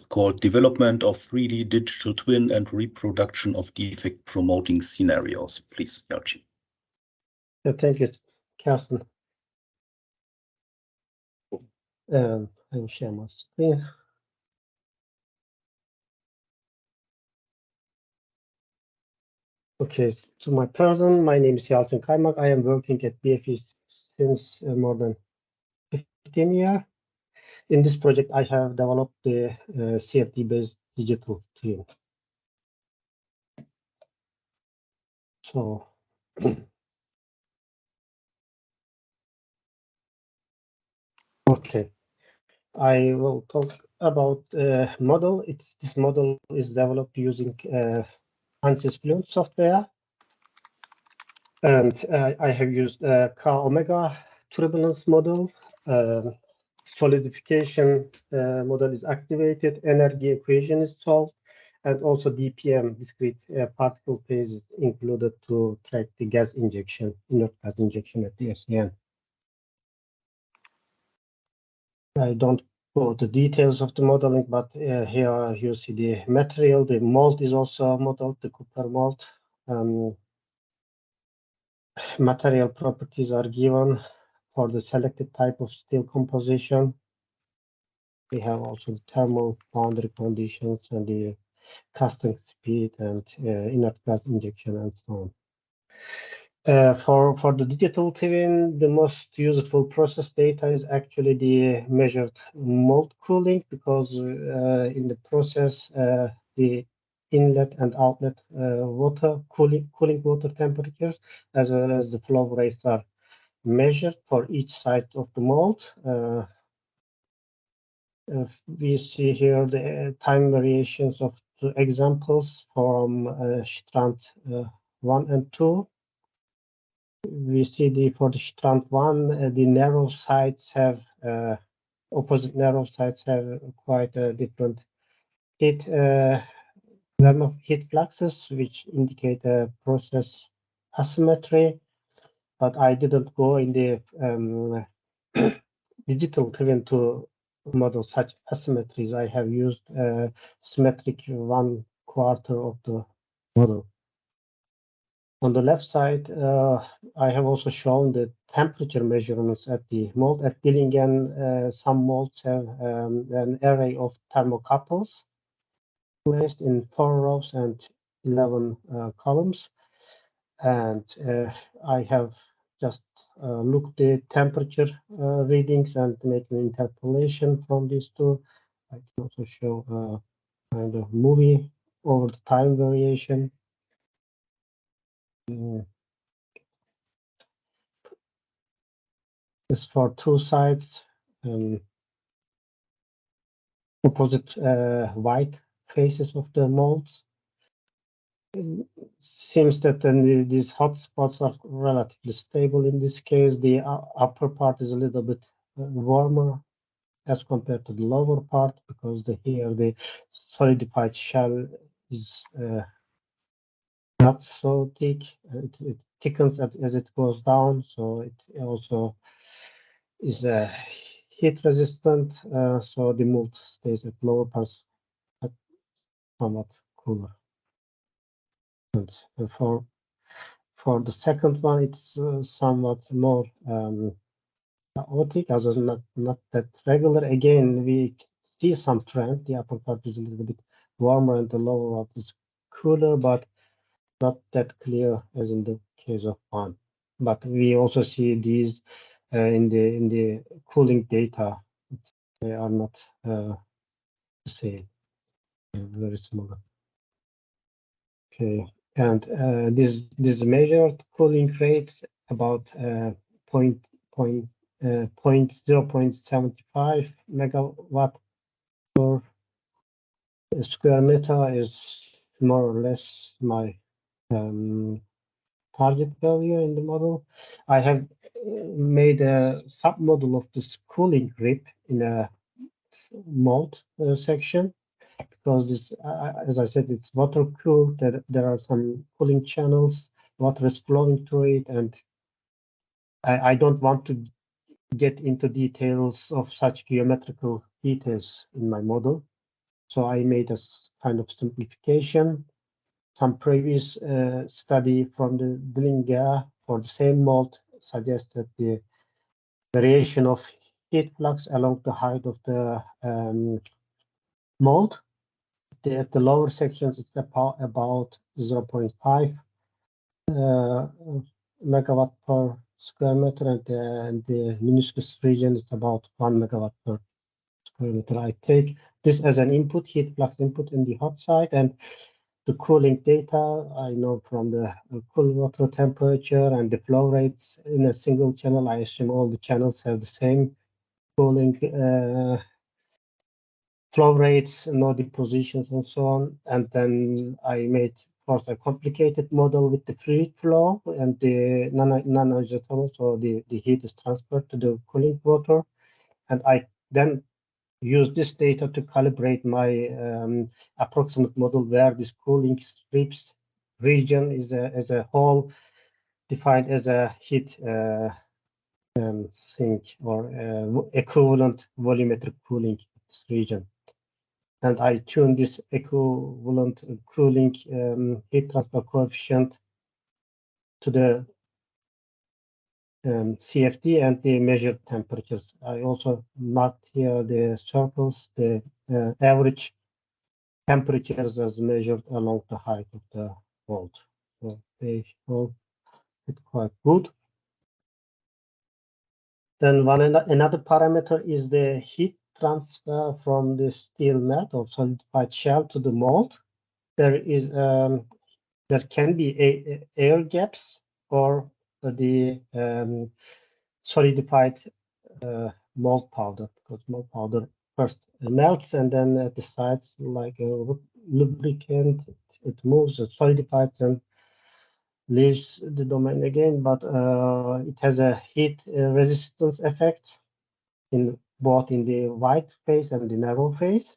called Development of 3D Digital Twin and Reproduction of Defect Promoting Scenarios. Please, Yalcin. Thank you, Carsten. I will share my screen. Okay, so my person, my name is Yalcin Kaymak. I am working at BFE since more than 15 years. In this project, I have developed the CFD-based digital twin. So, okay, I will talk about model. This model is developed using ANSYS Fluent software. And I have used K omega turbulence model. Solidification model is activated, energy equation is solved, and also DPM, discrete particle phase, is included to track the gas injection, inert gas injection at the SEN. I don't go to details of the modeling, but here you see the material. The mold is also modeled, the copper mold. Material properties are given for the selected type of steel composition. We have also the thermal boundary conditions and the casting speed and inert gas injection and so on. For the digital twin, the most useful process data is actually the measured mold cooling, because in the process, the inlet and outlet water cooling water temperatures, as well as the flow rates, are measured for each side of the mold. We see here the time variations of two examples from strand 1 and 2. We see for the strand 1, the narrow sides have opposite narrow sides have quite a different heat fluxes, which indicate a process asymmetry. But I didn't go in the digital twin to model such asymmetries. I have used symmetric 1/4 of the model. On the left side, I have also shown the temperature measurements at the mold. At Dillingen, some molds have an array of thermocouples placed in 4 rows and 11 columns. And I have just looked the temperature readings and make an interpolation from these two. I can also show kind of movie over the time variation. This for two sides, opposite white faces of the molds. It seems that then these hot spots are relatively stable. In this case, the upper part is a little bit warmer as compared to the lower part, because here the solidified shell is not so thick. It thickens as it goes down, so it also is heat resistant, so the mold stays at lower parts, but somewhat cooler. And for the second one, it's somewhat more chaotic, as not that regular. Again, we see some trend. The upper part is a little bit warmer and the lower part is cooler, but not that clear as in the case of one. But we also see these in the cooling data. They are not the same. They're very similar. Okay, and this measured cooling rates about 0.2 0.75 megawatt per square meter is more or less my target value in the model. I have made a submodel of this cooling grip in a mold section, because this, as I said, it's water cooled. There are some cooling channels, water is flowing through it, and I don't want to get into details of such geometrical details in my model. So I made a kind of simplification. Some previous study from the Dillinger for the same mold suggested the variation of heat flux along the height of the mold. At the lower sections, it's about 0.5 megawatt per square meter, and the meniscus region is about 1 megawatt per square meter. I take this as an input, heat flux input in the hot side, and the cooling data I know from the cool water temperature and the flow rates in a single channel. I assume all the channels have the same cooling flow rates, no depositions, and so on. And then I made, of course, a complicated model with the fluid flow and the non-isothermal, so the heat is transferred to the cooling water. And I then use this data to calibrate my approximate model, where this cooling strips region is as a whole defined as a heat sink or equivalent volumetric cooling of this region. And I tune this equivalent cooling heat transfer coefficient to the CFD and the measured temperatures. I also marked here the circles, the average temperatures as measured along the height of the mold. So they all look quite good. Then another parameter is the heat transfer from the steel mat or solidified shell to the mold. There can be air gaps or the solidified mold powder, because mold powder first melts and then at the sides, like a lubricant, it moves, it solidifies and leaves the domain again. But it has a heat resistance effect in both in the wide phase and the narrow phase.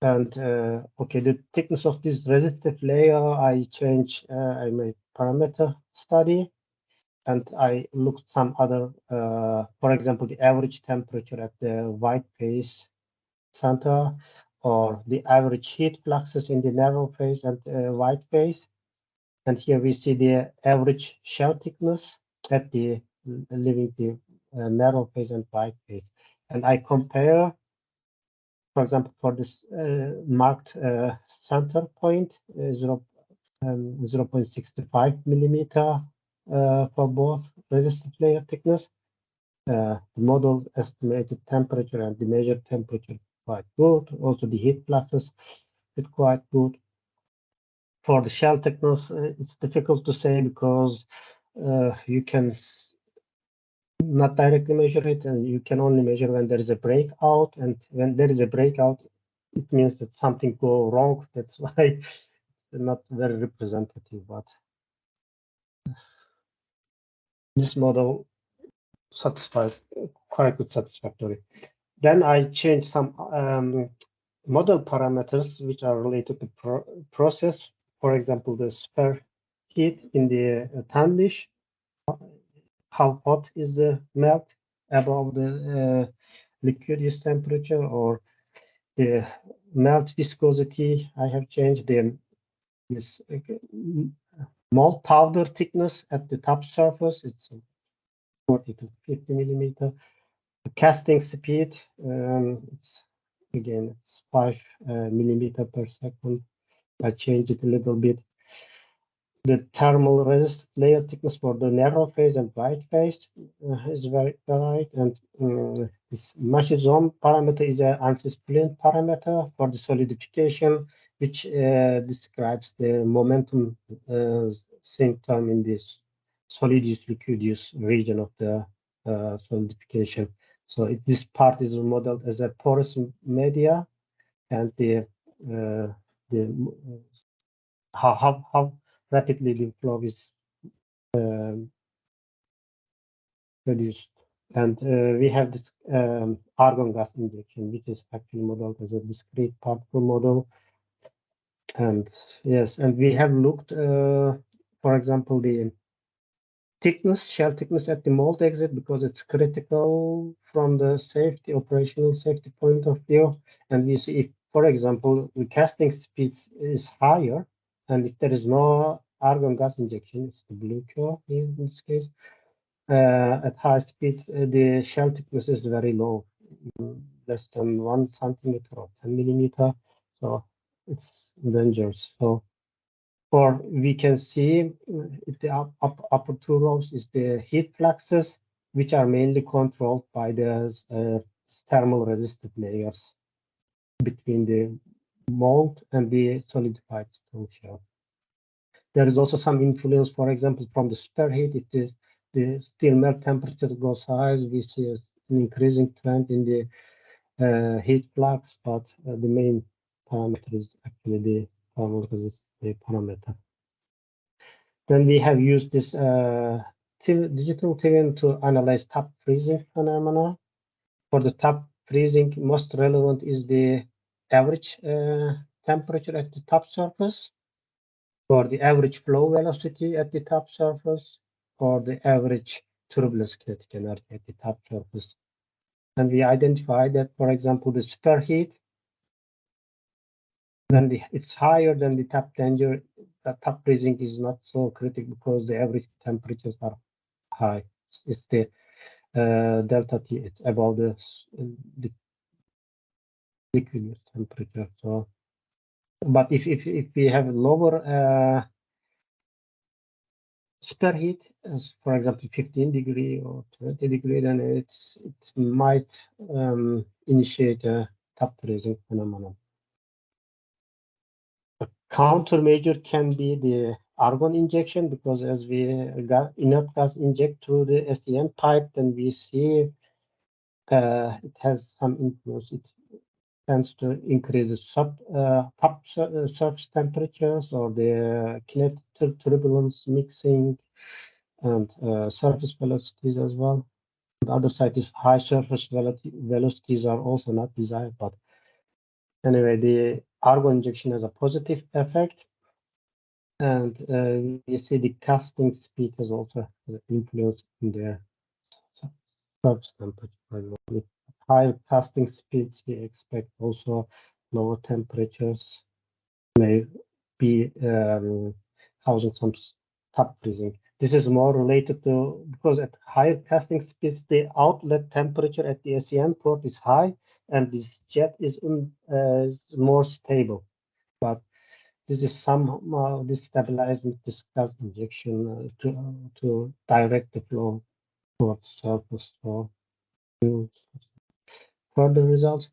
And okay, the thickness of this resistive layer, I made parameter study, and I looked some other, for example, the average temperature at the white phase center, or the average heat fluxes in the narrow phase and white phase. And here we see the average shell thickness at the leaving the narrow phase and white phase. And I compare, for example, for this marked center point, 0.65 millimeter for both resistive layer thickness. The model estimated temperature and the measured temperature quite good. Also, the heat fluxes is quite good. For the shell thickness, it's difficult to say because you can not directly measure it, and you can only measure when there is a breakout. And when there is a breakout, it means that something go wrong. That's why it's not very representative. But this model satisfied quite good, satisfactory. Then I changed some model parameters which are related to process. For example, the sphere heat in the tan dish. How hot is the melt above the liquidus temperature, or the melt viscosity? I have changed this mold powder thickness at the top surface. It's 40 to 50 millimeter. The casting speed, it's 5 millimeter per second. I changed it a little bit. The thermal resistive layer thickness for the narrow phase and wide phase is very varied, and this machisome parameter is an ANSYS Fluent parameter for the solidification, which describes the momentum sink term in this solidus liquidus region of the solidification. So this part is modeled as a porous media, and how rapidly the flow is reduced. And we have this argon gas injection, which is actually modeled as a discrete particle model. And yes, and we have looked, for example, the thickness, shell thickness at the mold exit, because it's critical from the safety, operational safety point of view. And we see if, for example, the casting speed is higher, and if there is no argon gas injection, it's the blue curve in this case, at high speeds, the shell thickness is very low, less than 1 centimeter or 10 millimeter. So it's dangerous. So, or we can see the upper two rows is the heat fluxes, which are mainly controlled by the thermal resistive layers between the mold and the solidified stone shell. There is also some influence, for example, from the superheat. If the steel melt temperature goes high, we see an increasing trend in the heat flux, but the main parameter is actually the thermal resistivity parameter. Then we have used this digital twin to analyze tap freezing phenomena. For the tap freezing, most relevant is the average temperature at the top surface, or the average flow velocity at the top surface, or the average turbulence kinetic energy at the top surface. And we identified that, for example, the superheat, then it's higher than the tap danger. The tap freezing is not so critical because the average temperatures are high. It's the delta T, it's above the liquid temperature. So, but if we have lower superheat, as for example 15 degree or 20 degree, then it might initiate a tap freezing phenomenon. A countermeasure can be the argon injection, because as we got inert gas inject through the SEN pipe, then we see it has some influence. It tends to increase the top surface temperatures, or the kinetic turbulence mixing, and surface velocities as well. On the other side is high surface velocities are also not desired, but anyway, the argon injection has a positive effect. And you see the casting speed has also an influence in the surface temperature. With higher casting speeds, we expect also lower temperatures may be causing some tap freezing. This is more related to, because at higher casting speeds, the outlet temperature at the SEN port is high, and this jet is more stable. But this is somehow destabilized with this gas injection to direct the flow towards surface for further results.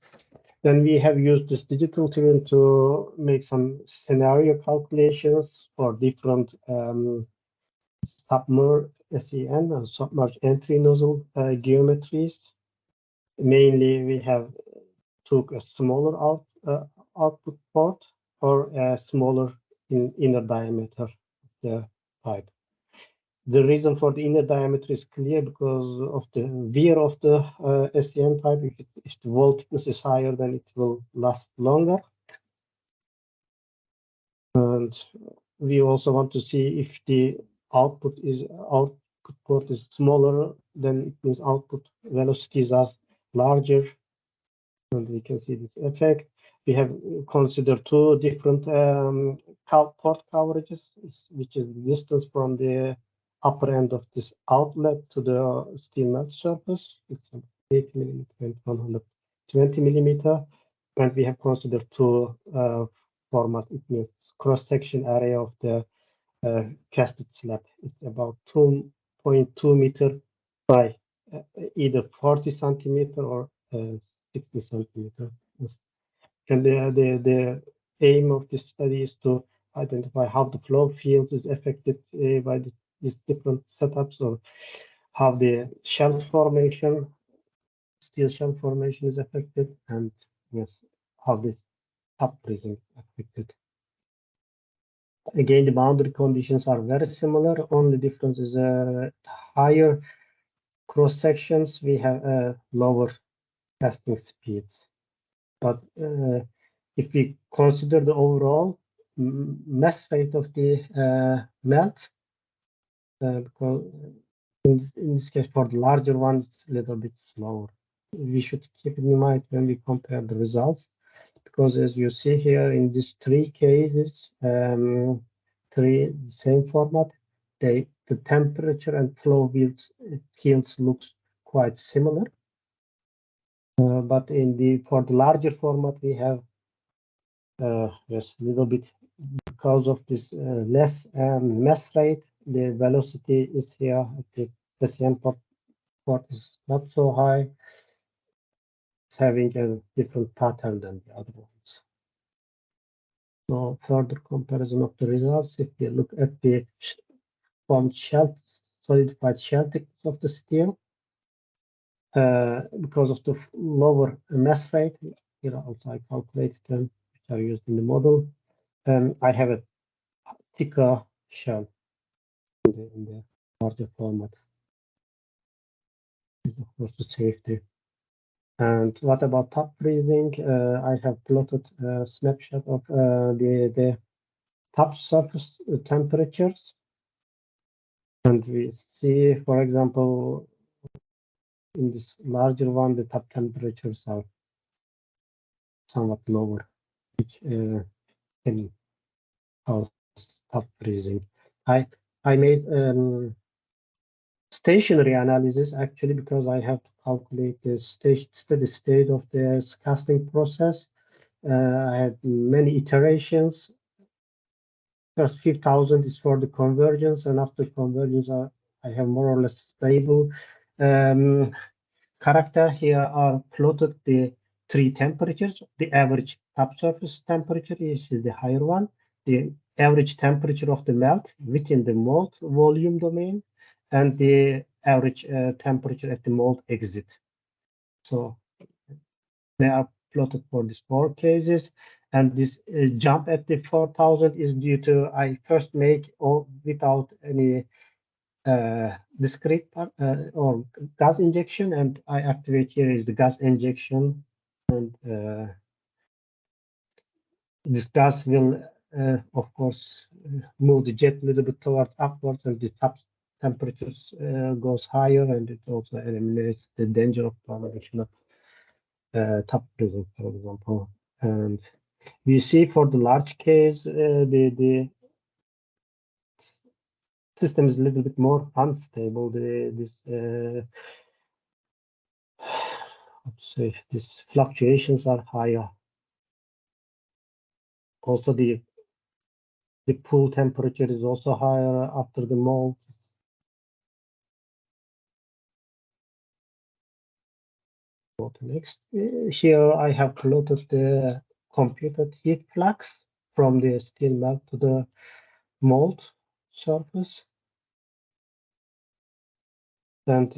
Then we have used this digital twin to make some scenario calculations for different submerged SEN and submerged entry nozzle geometries. Mainly, we have took a smaller output port, or a smaller inner diameter of the pipe. The reason for the inner diameter is clear, because of the wear of the SEN pipe. If the wall thickness is higher, then it will last longer. And we also want to see if the output port is smaller, then it means output velocities are larger, and we can see this effect. We have considered two different port coverages, which is the distance from the upper end of this outlet to the steel melt surface. It's 80 millimeter and 120 millimeter. And we have considered two format. It means cross-section area of the casted slab. It's about 2.2 meter by either 40 centimeter or 60 centimeter. And the aim of this study is to identify how the flow fields is affected by these different setups, or how the shell formation, steel shell formation is affected, and yes, how the top freezing affected. Again, the boundary conditions are very similar. Only difference is higher cross sections. We have lower casting speeds. But if we consider the overall mass rate of the melt, because in this case, for the larger one, it's a little bit slower. We should keep it in mind when we compare the results, because as you see here in these three cases, same format, the temperature and flow fields looks quite similar. But for the larger format, we have yes, a little bit because of this less mass rate. The velocity is here at the SCM port is not so high. It's having a different pattern than the other ones. So further comparison of the results, if you look at the formed shell, solidified shell thickness of the steel, because of the lower mass rate, here also I calculated them, which are used in the model. I have a thicker shell in the larger format. Of course, the safety. And what about top freezing? I have plotted a snapshot of the top surface temperatures. And we see, for example, in this larger one, the top temperatures are somewhat lower, which can cause top freezing. I made stationary analysis actually, because I have to calculate the steady state of the casting process. I had many iterations. First 5,000 is for the convergence, and after convergence, I have more or less stable character. Here are plotted the three temperatures. The average top surface temperature is the higher one. The average temperature of the melt within the mold volume domain, and the average temperature at the mold exit. So they are plotted for these four cases. And this jump at the 4,000 is due to I first make without any discrete or gas injection, and I activate here is the gas injection, and this gas will of course move the jet a little bit towards upwards, and the top temperatures goes higher, and it also eliminates the danger of formation of top freezing, for example. And we see for the large case the system is a little bit more unstable. These fluctuations are higher. Also, the pool temperature is also higher after the mold. Go to next. Here I have plotted the computed heat flux from the steel melt to the mold surface. And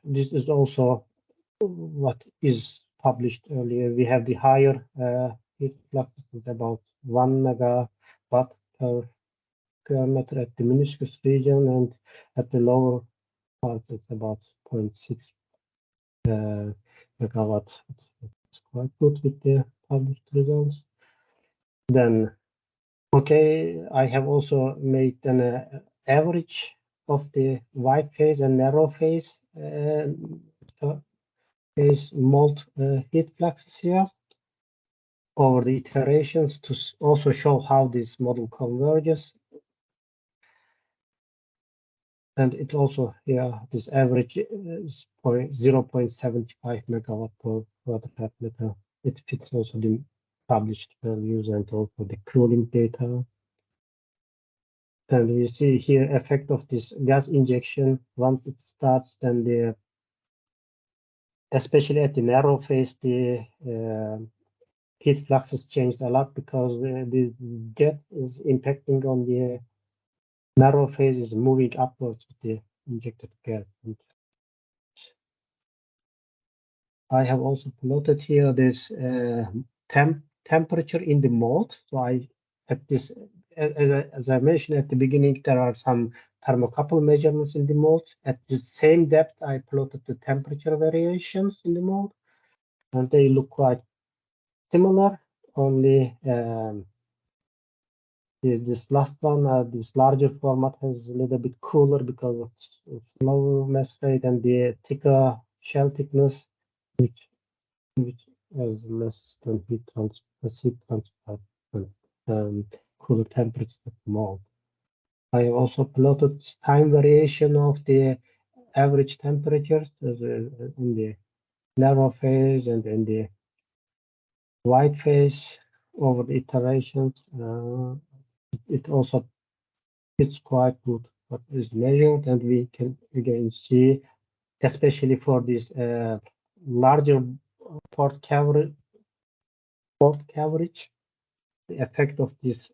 this is also what is published earlier. We have the higher heat flux is about 1 megawatt per square meter at the meniscus region, and at the lower part it's about 0.6 megawatt. It's quite good with the published results. Then, okay, I have also made an average of the wide phase and narrow phase mold heat fluxes here over the iterations to also show how this model converges. And it also here, this average is 0.75 megawatt per quadrat meter. It fits also the published values and also the cooling data. And we see here effect of this gas injection. Once it starts, then especially at the narrow phase, the heat flux has changed a lot, because the jet is impacting on the narrow phase, is moving upwards with the injected gas. I have also plotted here this temperature in the mold. So as I mentioned at the beginning, there are some thermocouple measurements in the mold. At the same depth, I plotted the temperature variations in the mold, and they look quite similar. Only this last one, this larger format, has a little bit cooler because of lower mass rate and the thicker shell thickness, which has less than heat transfer, cooler temperature of the mold. I also plotted time variation of the average temperatures in the narrow phase and in the wide phase over the iterations. It also fits quite good what is measured, and we can again see, especially for this larger port coverage, the effect of this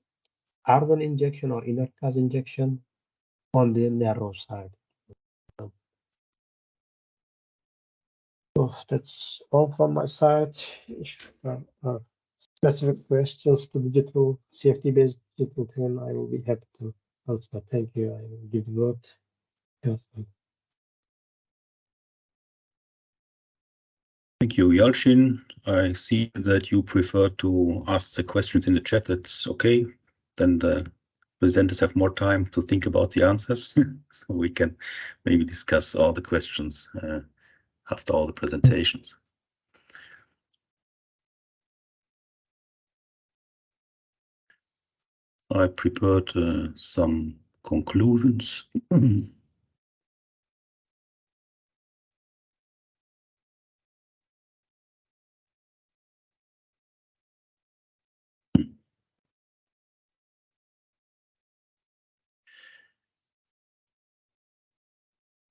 argon injection or inert gas injection on the narrow side. So that's all from my side. If there are specific questions to digital safety-based digital twin, I will be happy to answer. Thank you. I will give the word. Thank you, Yalcin. I see that you prefer to ask the questions in the chat. That's okay. Then the presenters have more time to think about the answers, so we can maybe discuss all the questions after all the presentations. I prepared some conclusions.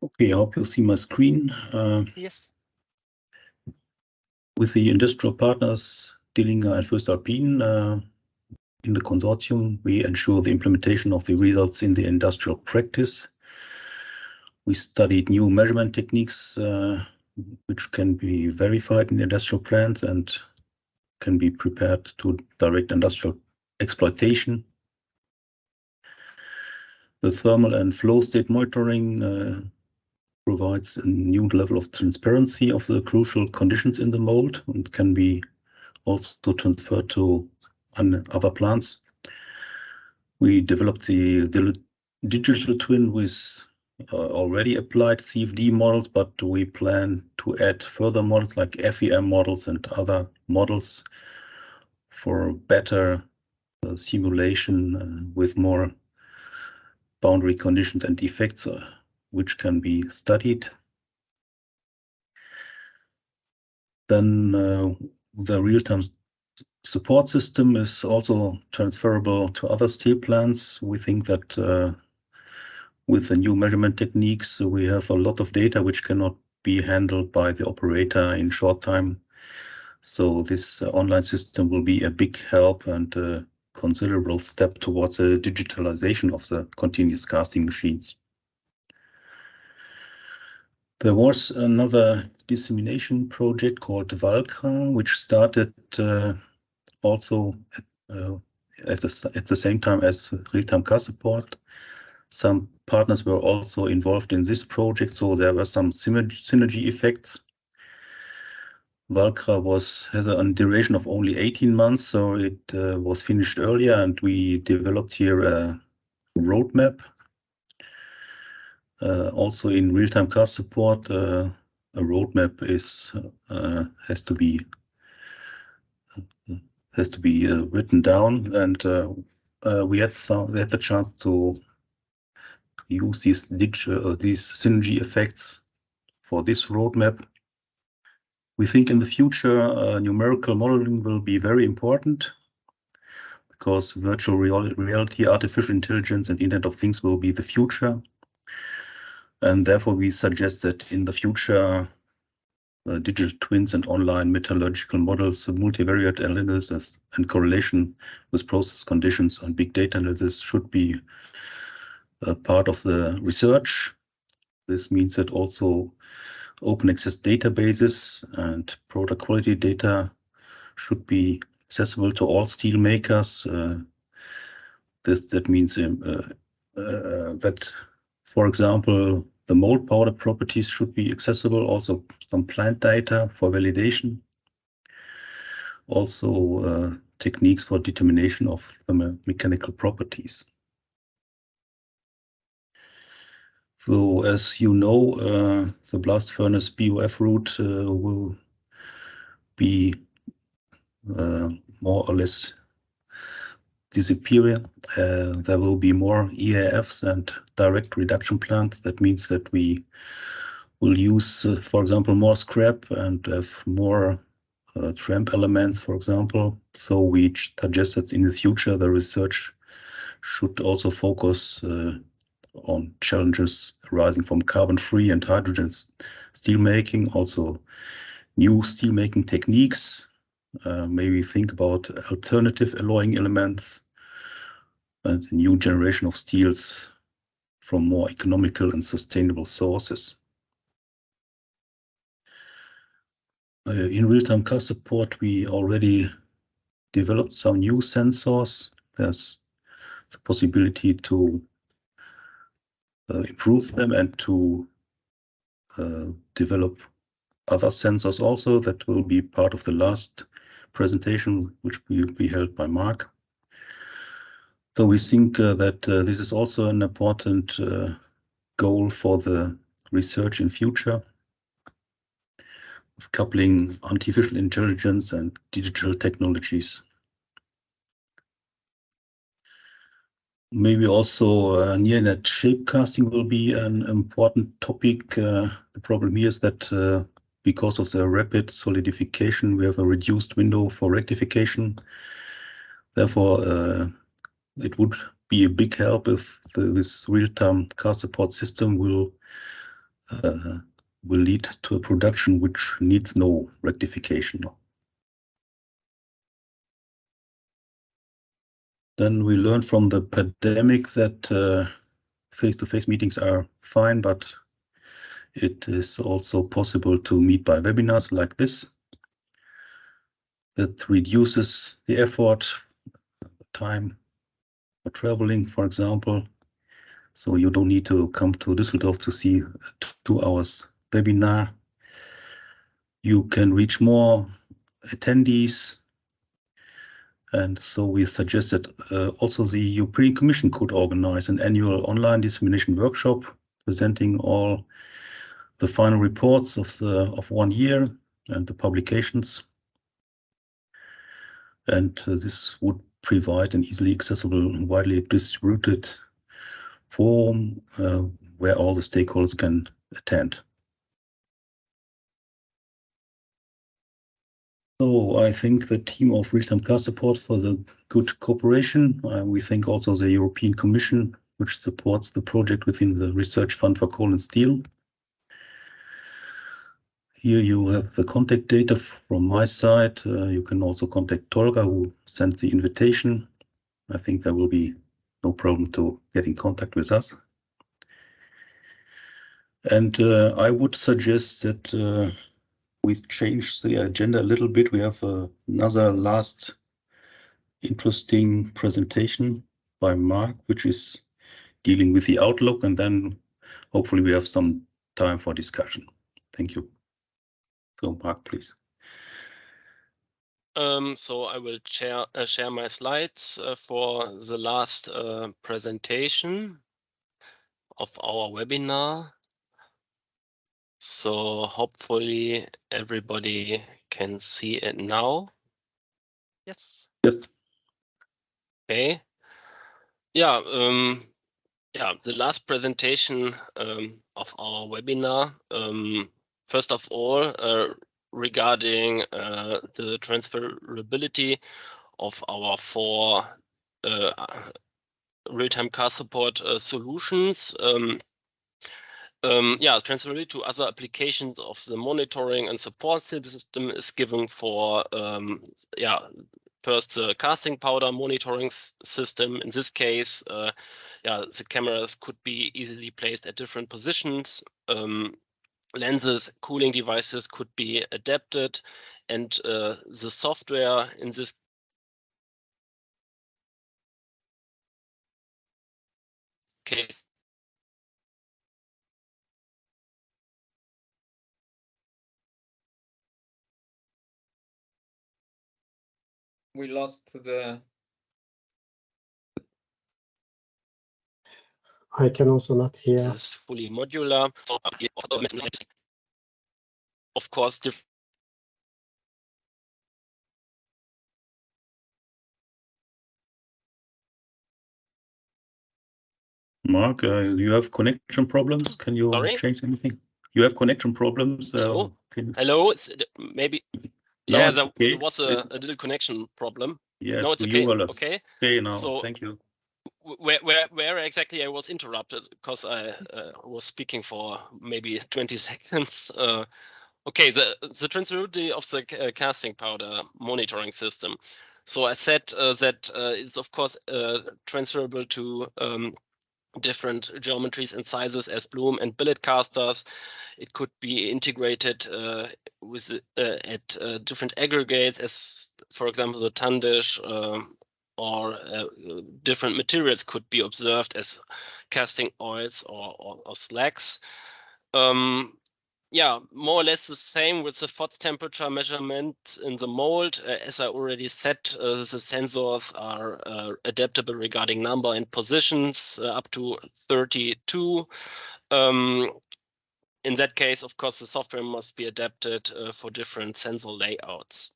Okay, I hope you see my screen. Yes. With the industrial partners, Dillinger and voestalpine, in the consortium, we ensure the implementation of the results in the industrial practice. We studied new measurement techniques which can be verified in the industrial plants and can be prepared to direct industrial exploitation. The thermal and flow state monitoring provides a new level of transparency of the crucial conditions in the mold and can be also transferred to other plants. We developed the digital twin with already applied CFD models, but we plan to add further models like FEM models and other models for better simulation with more boundary conditions and effects which can be studied. Then the real-time support system is also transferable to other steel plants. We think that with the new measurement techniques, we have a lot of data which cannot be handled by the operator in short time. So this online system will be a big help and a considerable step towards a digitalization of the continuous casting machines. There was another dissemination project called Valkra, which started also at the same time as RealTimeCastSupport. Some partners were also involved in this project, so there were some synergy effects. Valkra has a duration of only 18 months, so it was finished earlier, and we developed here a roadmap. Also in RealTimeCastSupport, a roadmap has to be written down, and we had the chance to use these synergy effects for this roadmap. We think in the future numerical modeling will be very important because virtual reality, artificial intelligence, and Internet of Things will be the future. And therefore, we suggest that in the future, digital twins and online metallurgical models, multivariate analysis and correlation with process conditions and big data analysis should be a part of the research. This means that also open access databases and product quality data should be accessible to all steel makers. That means that, for example, the mold powder properties should be accessible, also some plant data for validation, also techniques for determination of mechanical properties. So as you know, the blast furnace BOF route will be more or less disappearing. There will be more EAFs and direct reduction plants. That means that we will use, for example, more scrap and have more tramp elements, for example. So we suggest that in the future, the research should also focus on challenges arising from carbon-free and hydrogen steelmaking, also new steelmaking techniques. Maybe think about alternative alloying elements and a new generation of steels from more economical and sustainable sources. In real-time cast support, we already developed some new sensors. There's the possibility to improve them and to develop other sensors also. That will be part of the last presentation, which will be held by Mark. So we think that this is also an important goal for the research in future, of coupling artificial intelligence and digital technologies. Maybe also near-net shape casting will be an important topic. The problem here is that because of the rapid solidification, we have a reduced window for rectification. Therefore, it would be a big help if this real-time cast support system will lead to a production which needs no rectification. Then we learned from the pandemic that face-to-face meetings are fine, but it is also possible to meet by webinars like this. That reduces the effort, the time for traveling, for example. So you don't need to come to Düsseldorf to see a 2 hours webinar. You can reach more attendees. And so we suggested also the European Commission could organize an annual online dissemination workshop presenting all the final reports of 1 year and the publications. And this would provide an easily accessible, widely distributed forum where all the stakeholders can attend. So I thank the team of real-time cast support for the good cooperation. We thank also the European Commission, which supports the project within the Research Fund for Coal and Steel. Here you have the contact data from my side. You can also contact Tolga, who sent the invitation. I think there will be no problem to get in contact with us. And I would suggest that we change the agenda a little bit. We have another last interesting presentation by Mark, which is dealing with the outlook, and then hopefully we have some time for discussion. Thank you. So Mark, please. So I will share my slides for the last presentation of our webinar. So hopefully everybody can see it now. Yes. Yes. Okay. Yeah. The last presentation of our webinar. First of all, regarding the transferability of our 4 real-time cast support solutions. Transferability to other applications of the monitoring and support system is given for first the casting powder monitoring system. In this case, the cameras could be easily placed at different positions, lenses, cooling devices could be adapted, and the software in this case we lost the. I can also not hear. This is fully modular. Of course, Mark, you have connection problems. Can you change anything? You have connection problems. Hello? Hello? Maybe. No, Yeah, okay. there was a little connection problem. Yes, no, it's okay. Okay. Okay, now, so thank you. Where exactly I was interrupted because I was speaking for maybe 20 seconds. Okay, the transferability of the casting powder monitoring system. So I said that it's of course transferable to different geometries and sizes as bloom and billet casters. It could be integrated with at different aggregates, as for example the Tundish, or different materials could be observed as casting oils or slags. Yeah, more or less the same with the FOTS temperature measurement in the mold. As I already said, the sensors are adaptable regarding number and positions up to 32. In that case, of course, the software must be adapted for different sensor layouts.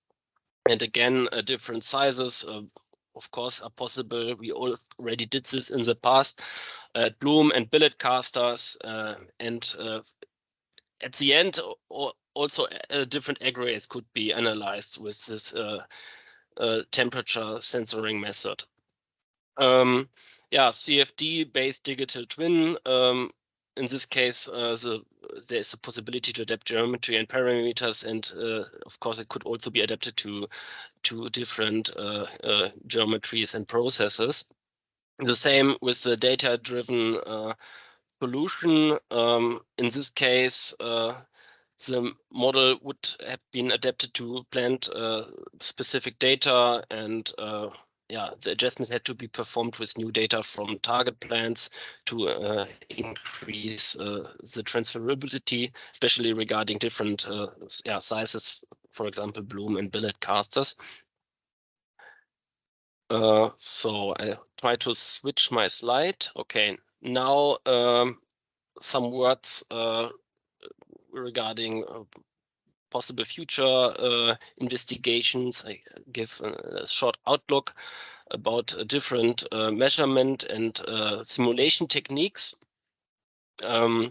And again, different sizes, of course, are possible. We already did this in the past. Bloom and billet casters and at the end, also different aggregates could be analyzed with this temperature sensoring method. Yeah, CFD-based digital twin. In this case, there's a possibility to adapt geometry and parameters, and of course, it could also be adapted to different geometries and processes. The same with the data-driven solution. In this case, the model would have been adapted to blend specific data, and yeah, the adjustments had to be performed with new data from target plans to increase the transferability, especially regarding different yeah, sizes, for example, bloom and billet casters. So I try to switch my slide. Okay, now some words regarding possible future investigations. I give a short outlook about different measurement and simulation techniques. Yeah,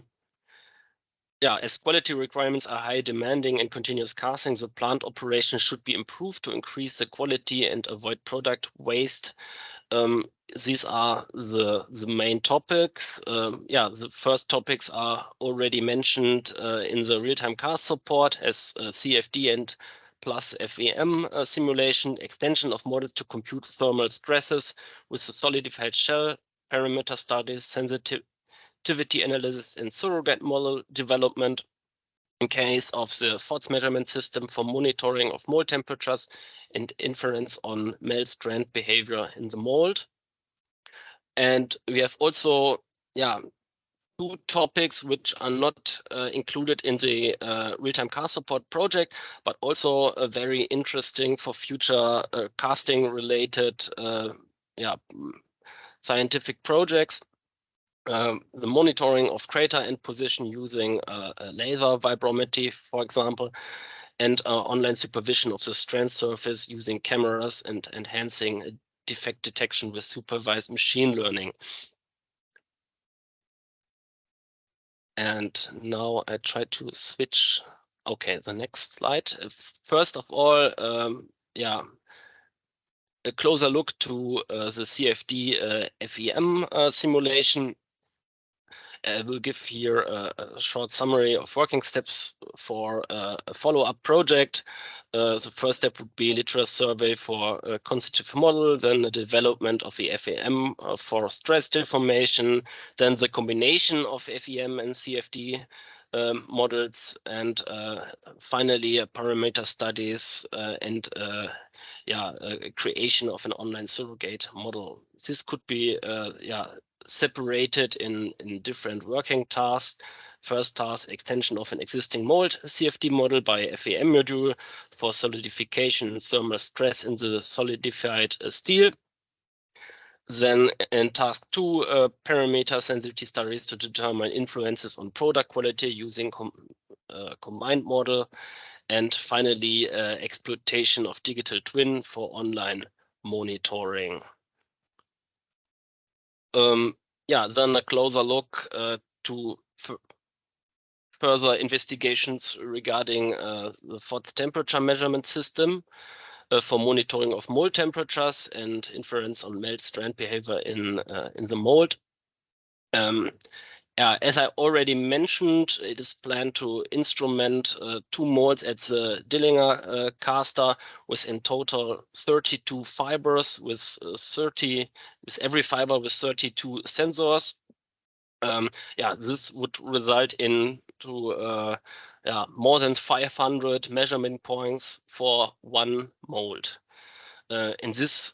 as quality requirements are high demanding and continuous casting, the plant operation should be improved to increase the quality and avoid product waste. These are the main topics. Yeah, the first topics are already mentioned in the real-time cast support as CFD and plus FEM simulation, extension of models to compute thermal stresses with the solidified shell, parameter studies, sensitivity analysis, and surrogate model development. In case of the FOTS measurement system for monitoring of mold temperatures and inference on melt strand behavior in the mold. And we have also, yeah, two topics which are not included in the real-time cast support project, but also very interesting for future casting related yeah, scientific projects. The monitoring of crater end position using a laser vibrometry, for example, and online supervision of the strand surface using cameras and enhancing defect detection with supervised machine learning. And now I try to switch. Okay, the next slide. First of all, yeah, a closer look to the CFD FEM simulation. I will give here a short summary of working steps for a follow-up project. The first step would be literature survey for a constitutive model, then the development of the FEM for stress deformation, then the combination of FEM and CFD models, and finally parameter studies and creation of an online surrogate model. This could be separated in different working tasks. First task, extension of an existing mold CFD model by FEM module for solidification thermal stress in the solidified steel. Then in task 2, parameter sensitivity studies to determine influences on product quality using combined model. And finally, exploitation of digital twin for online monitoring. Then a closer look to further investigations regarding the FODS temperature measurement system for monitoring of mold temperatures and inference on melt strand behavior in the mold. As I already mentioned, it is planned to instrument 2 molds at the Dillinger caster with in total 32 fibers with every fiber with 32 sensors. This would result into more than 500 measurement points for 1 mold. In this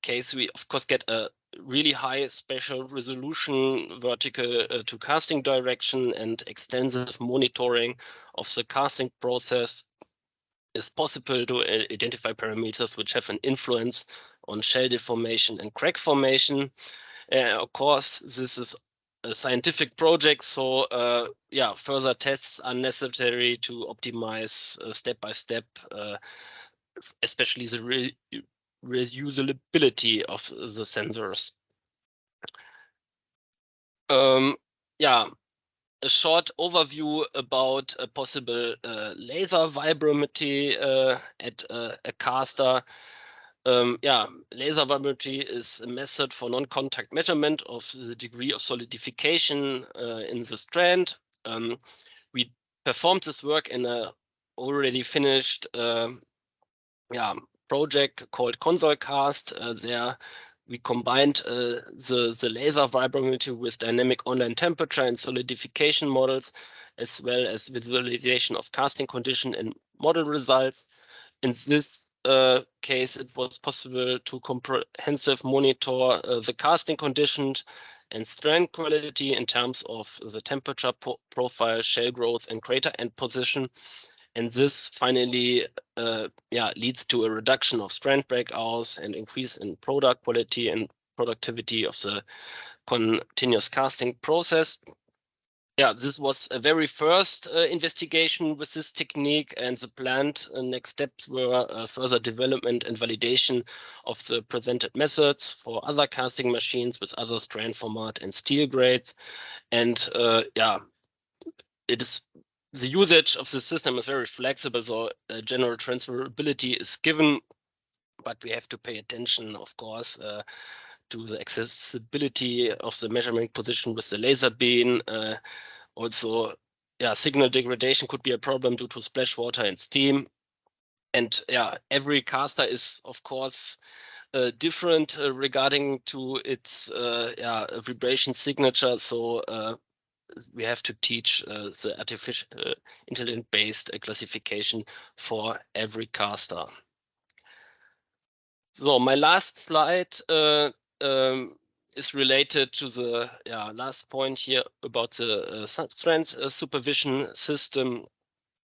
case, we of course get a really high spatial resolution vertical to casting direction, and extensive monitoring of the casting process is possible to identify parameters which have an influence on shell deformation and crack formation. Of course, this is a scientific project, so further tests are necessary to optimize step by step, especially the reusability of the sensors. A short overview about a possible laser vibrometry at a caster. Laser vibrometry is a method for non-contact measurement of the degree of solidification in the strand. We performed this work in a already finished project called ConsoleCast. There we combined the laser vibrometry with dynamic online temperature and solidification models, as well as visualization of casting condition and model results. In this case, it was possible to comprehensively monitor the casting conditions and strand quality in terms of the temperature profile, shell growth, and crater end position. And this finally leads to a reduction of strand breakouts and increase in product quality and productivity of the continuous casting process. This was a very first investigation with this technique, and the planned next steps were further development and validation of the presented methods for other casting machines with other strand format and steel grades. And the usage of the system is very flexible, so general transferability is given, but we have to pay attention, of course, to the accessibility of the measurement position with the laser beam. Also, signal degradation could be a problem due to splash water and steam. And every caster is, of course, different regarding to its vibration signature. So we have to teach the artificial intelligence-based classification for every caster. So my last slide is related to the last point here about the strand supervision system.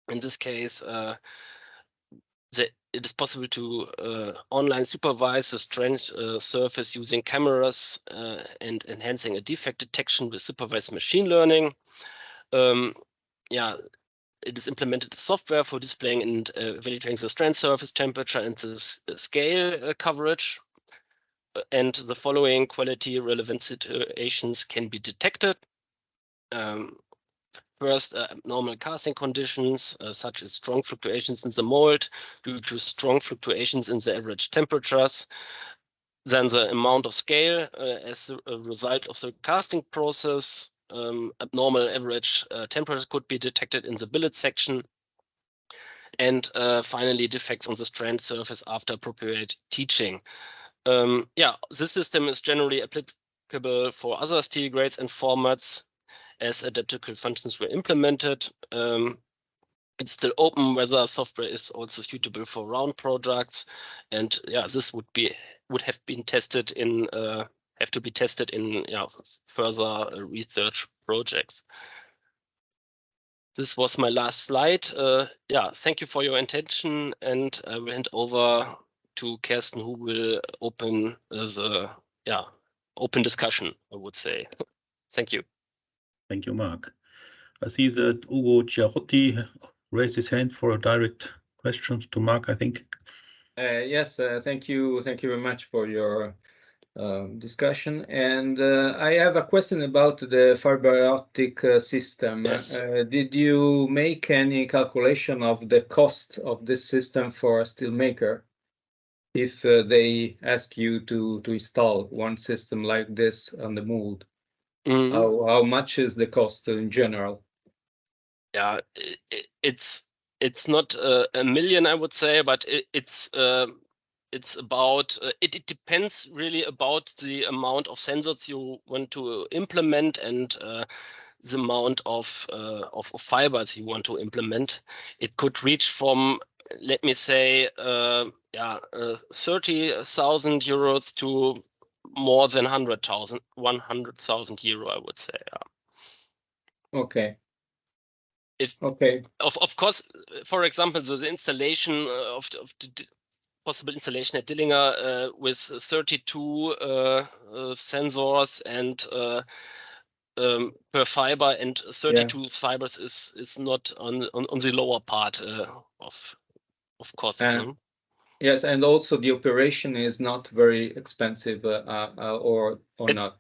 In this case, it is possible to online supervise the strand surface using cameras and enhancing a defect detection with supervised machine learning. It is implemented software for displaying and validating the strand surface temperature and the scale coverage. And the following quality relevant situations can be detected. First, abnormal casting conditions, such as strong fluctuations in the mold due to strong fluctuations in the average temperatures. Then the amount of scale as a result of the casting process. abnormal average temperature could be detected in the billet section. And finally, defects on the strand surface after appropriate teaching. Yeah, this system is generally applicable for other steel grades and formats as adaptive functions were implemented. It's still open whether software is also suitable for round projects, and yeah, this would have been tested in have to be tested in further research projects. This was my last slide. Yeah, thank you for your attention, and I will hand over to Kirsten, who will open the open discussion, I would say. Thank you. Thank you, Mark. I see that Ugo Chiarotti raised his hand for a direct questions to Mark, I think. Yes, thank you very much for your discussion. And I have a question about the fiber optic system. Yes. Did you make any calculation of the cost of this system for a steel maker? If they ask you to install one system like this on the mold, how much is the cost in general? Yeah, it's not a million, I would say, but it's about it depends really about the amount of sensors you want to implement and the amount of fibers you want to implement. It could reach from, let me say, 30,000 euros to more than 100,000 euro, I would say. Yeah. Okay. Of course, for example, the installation of the possible installation at Dillinger with 32 sensors and per fiber, and 32 fibers is not on the lower part of costs. Yes, and also the operation is not very expensive, or not.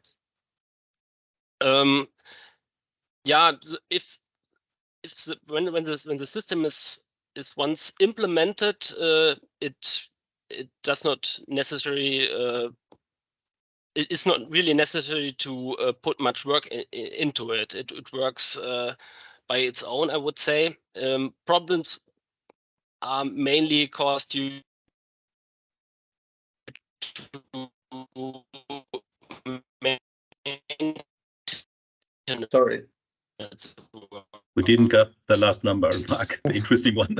Yeah, when the system is once implemented, it does not necessarily it is not really necessary to put much work into it. It works by its own, I would say. Problems are mainly caused due to Sorry. We didn't get the last number, Mark. The interesting one.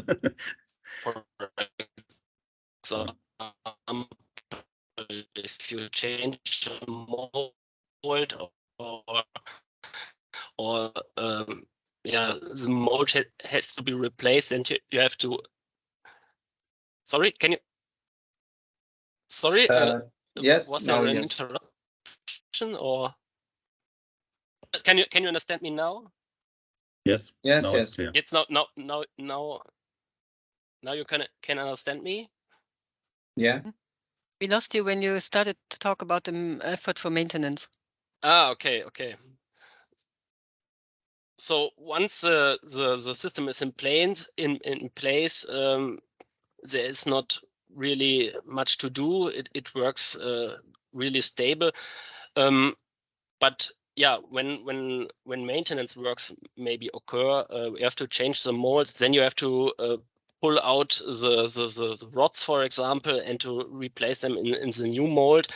So, if you change a mold or the mold has to be replaced, and you have to. Sorry, can you? Sorry. Yes. Was there an interruption, or can you understand me now? Yes. Yes. Now it's clear. It's now you can understand me. Yeah. We lost you when you started to talk about the effort for maintenance. Okay. So once the system is in place, there is not really much to do. It works really stable, but yeah, when maintenance works maybe occur, we have to change the molds. Then you have to pull out the rods, for example, and to replace them in the new mold.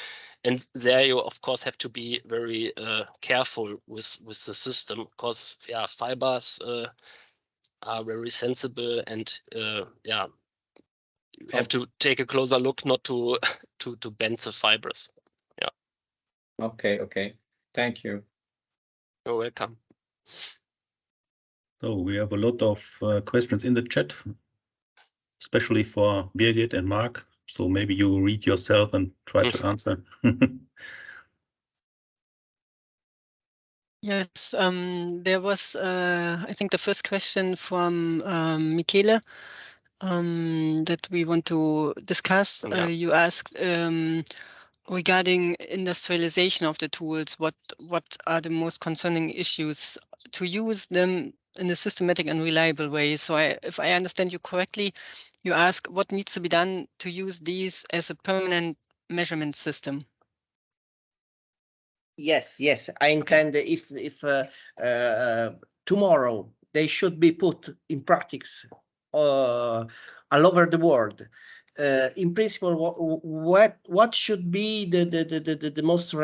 And there you, of course, have to be very careful with the system, because fibers are very sensible, and you have to take a closer look not to bend the fibers. Yeah. Okay. Thank you. You're welcome. So we have a lot of questions in the chat, especially for Birgit and Mark. So maybe you read yourself and try to answer. Yes, there was, I think, the first question from Michele that we want to discuss. Yeah. You asked regarding industrialization of the tools, what are the most concerning issues to use them in a systematic and reliable way? So if I understand you correctly, you ask what needs to be done to use these as a permanent measurement system. Yes, yes. I intend if tomorrow they should be put in practice all over the world. In principle, what should be the most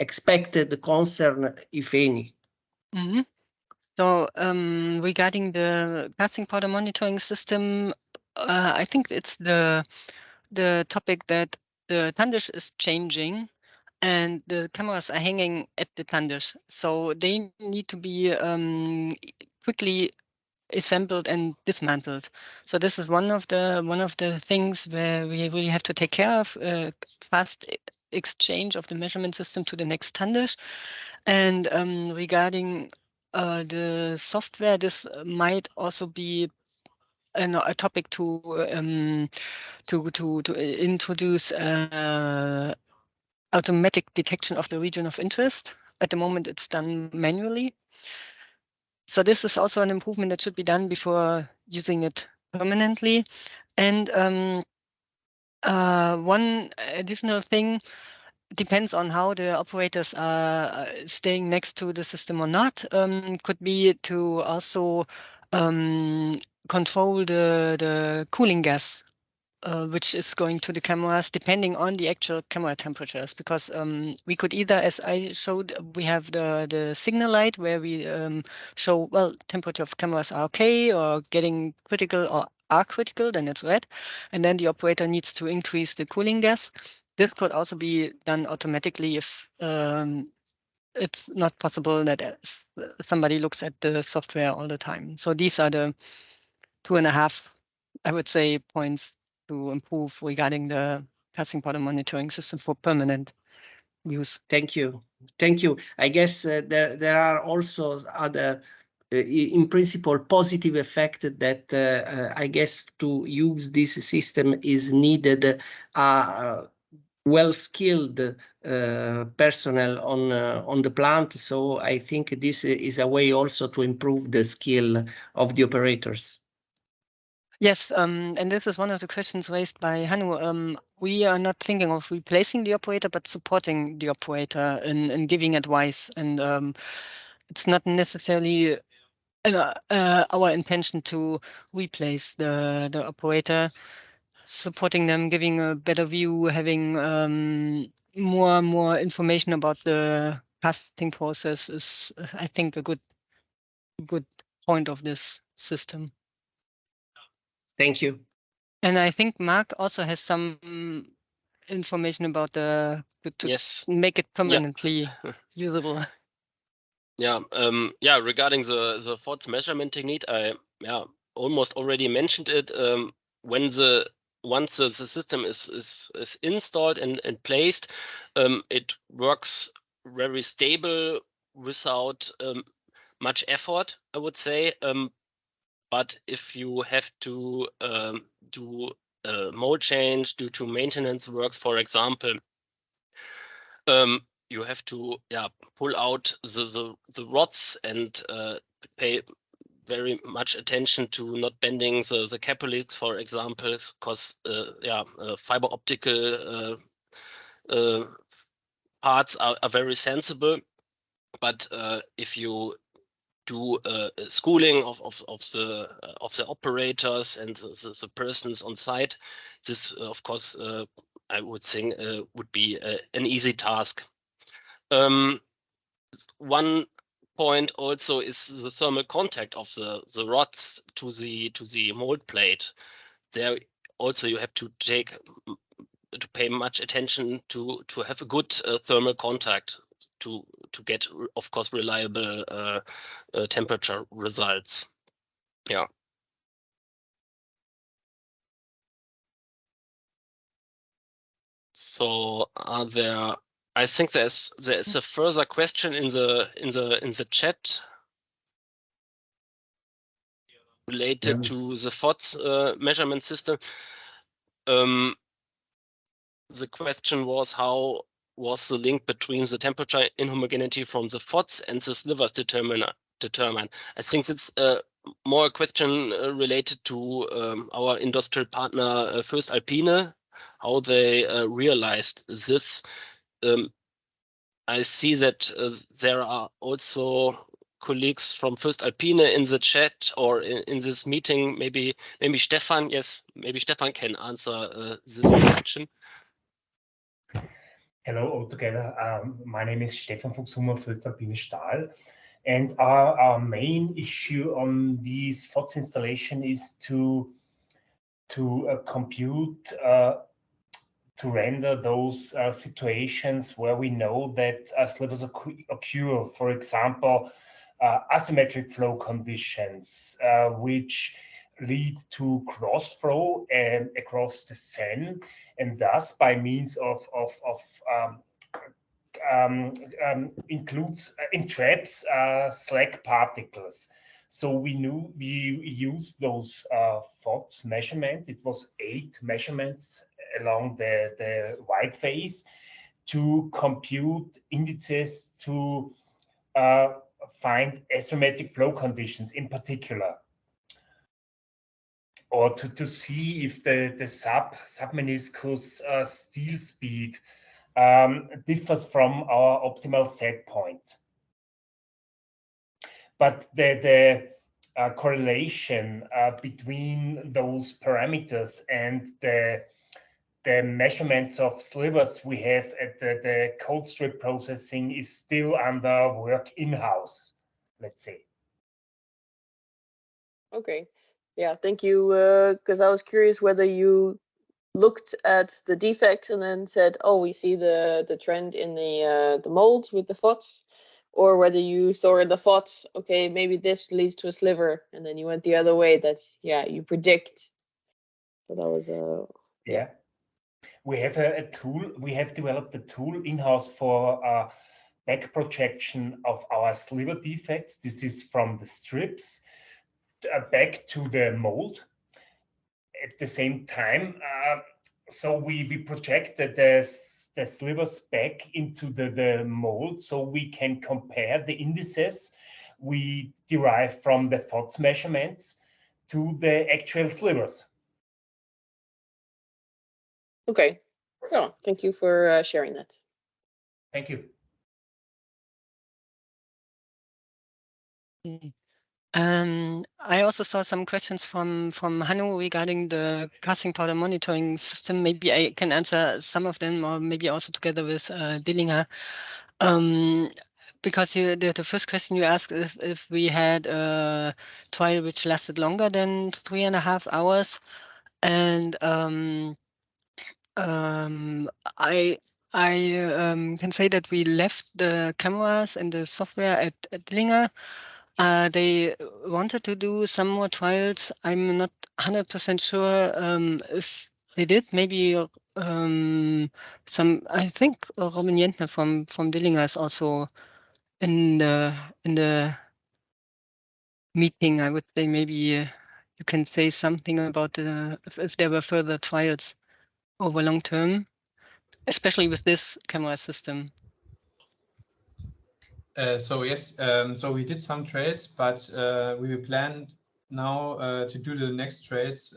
expected concern, if any? Mm-hmm. So regarding the casting powder monitoring system, I think it's the topic that the Tandish is changing and the cameras are hanging at the Tandish. So they need to be quickly assembled and dismantled. So this is one of the things where we really have to take care of fast exchange of the measurement system to the next Tandish. And regarding the software, this might also be a topic to introduce automatic detection of the region of interest. At the moment, it's done manually. So this is also an improvement that should be done before using it permanently. And one additional thing depends on how the operators are staying next to the system or not. Could be to also control the cooling gas, which is going to the cameras depending on the actual camera temperatures, because we could either, as I showed, we have the signal light where we show, well, temperature of cameras are okay or getting critical or are critical, then it's red. And then the operator needs to increase the cooling gas. This could also be done automatically if it's not possible that somebody looks at the software all the time. So these are the 2.5, I would say, points to improve regarding the casting powder monitoring system for permanent use. Thank you. Thank you. I guess there are also other, in principle, positive effect that I guess to use this system is needed well-skilled personnel on the plant. So I think this is a way also to improve the skill of the operators. Yes, and this is one of the questions raised by Hanu. We are not thinking of replacing the operator, but supporting the operator and giving advice. And it's not necessarily our intention to replace the operator. Supporting them, giving a better view, having more information about the casting process is, I think, a good point of this system. Thank you. And I think Mark also has some information about to Yes. make it permanently usable. Yeah, regarding the FODS measurement technique, I almost already mentioned it. Once the system is installed and placed, it works very stable without much effort, I would say. But if you have to do a mode change due to maintenance works, for example, you have to pull out the rods and pay very much attention to not bending the capillaries, for example, because fiber optical parts are very sensible. But if you do schooling of the operators and the persons on site, this of course I would think would be an easy task. One point also is the thermal contact of the rods to the mold plate. There also you have to pay much attention to have a good thermal contact to get, of course, reliable temperature results. Yeah. So I think there's a further question in the chat related to the FODS measurement system. The question was, how was the link between the temperature inhomogeneity from the FODS and the slivers determined? I think it's more a question related to our industrial partner First Alpine, how they realized this. I see that there are also colleagues from First Alpine in the chat or in this meeting. Maybe Stefan. Yes, maybe Stefan can answer this question. Hello all together. My name is Stefan Fuchshumer, First Alpine Stahl. And our main issue on this FOTS installation is to compute, to render those situations where we know that slivers occur. For example, asymmetric flow conditions, which lead to cross flow across the Seine, and thus by means of entraps slack particles. So we used those FOTS measurement. It was 8 measurements along the white phase to compute indices to find asymmetric flow conditions in particular, or to see if the submeniscus steel speed differs from our optimal set point. But the correlation between those parameters and the measurements of slivers we have at the cold strip processing is still under work in-house, let's say. Okay, yeah, thank you. Because I was curious whether you looked at the defects and then said, "Oh, we see the trend in the molds with the FOTS," or whether you saw in the FOTS, okay, maybe this leads to a sliver, and then you went the other way. That's, yeah, you predict. So that was yeah. We have a tool. We have developed a tool in-house for back projection of our sliver defects. This is from the strips back to the mold at the same time. So we projected the slivers back into the mold, so we can compare the indices we derive from the FOTS measurements to the actual slivers. okay. Oh, thank you for sharing that. Thank you. I also saw some questions from Hanno regarding the casting powder monitoring system. Maybe I can answer some of them, or maybe also together with Dillinger. Because the first question you asked if we had a trial which lasted longer than 3.5 hours, and I can say that we left the cameras and the software at Dillinger. They wanted to do some more trials. I'm not 100% sure if they did. Maybe I think Robin Jentner from Dillinger is also in the meeting. I would say maybe you can say something about if there were further trials over long term, especially with this camera system. So yes, so we did some trades, but we plan now to do the next trades.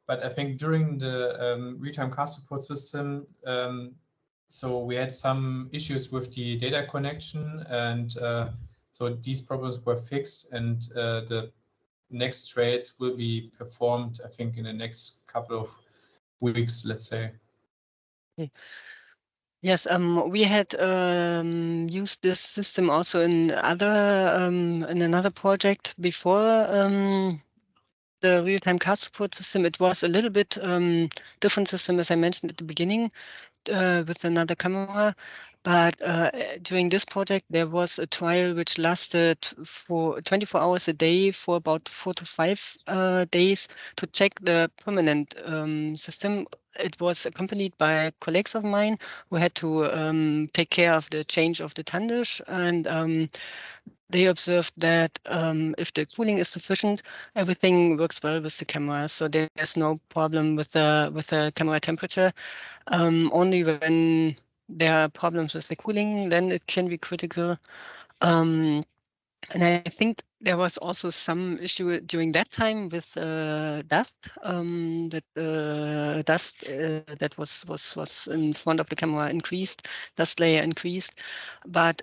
But I think during the real-time cast support system, so we had some issues with the data connection, and so these problems were fixed, and the next trades will be performed, I think, in the next couple of weeks, let's say. Okay. Yes, we had used this system also in another project before the real-time cast support system. It was a little bit different system, as I mentioned at the beginning, with another camera. But during this project, there was a trial which lasted for 24 hours a day for about 4 to 5 days to check the permanent system. It was accompanied by colleagues of mine who had to take care of the change of the tandish, and they observed that if the cooling is sufficient, everything works well with the camera. So there's no problem with the camera temperature. Only when there are problems with the cooling, then it can be critical. And I think There was also some issue during that time with dust. Dust that was in front of the camera increased, dust layer increased. But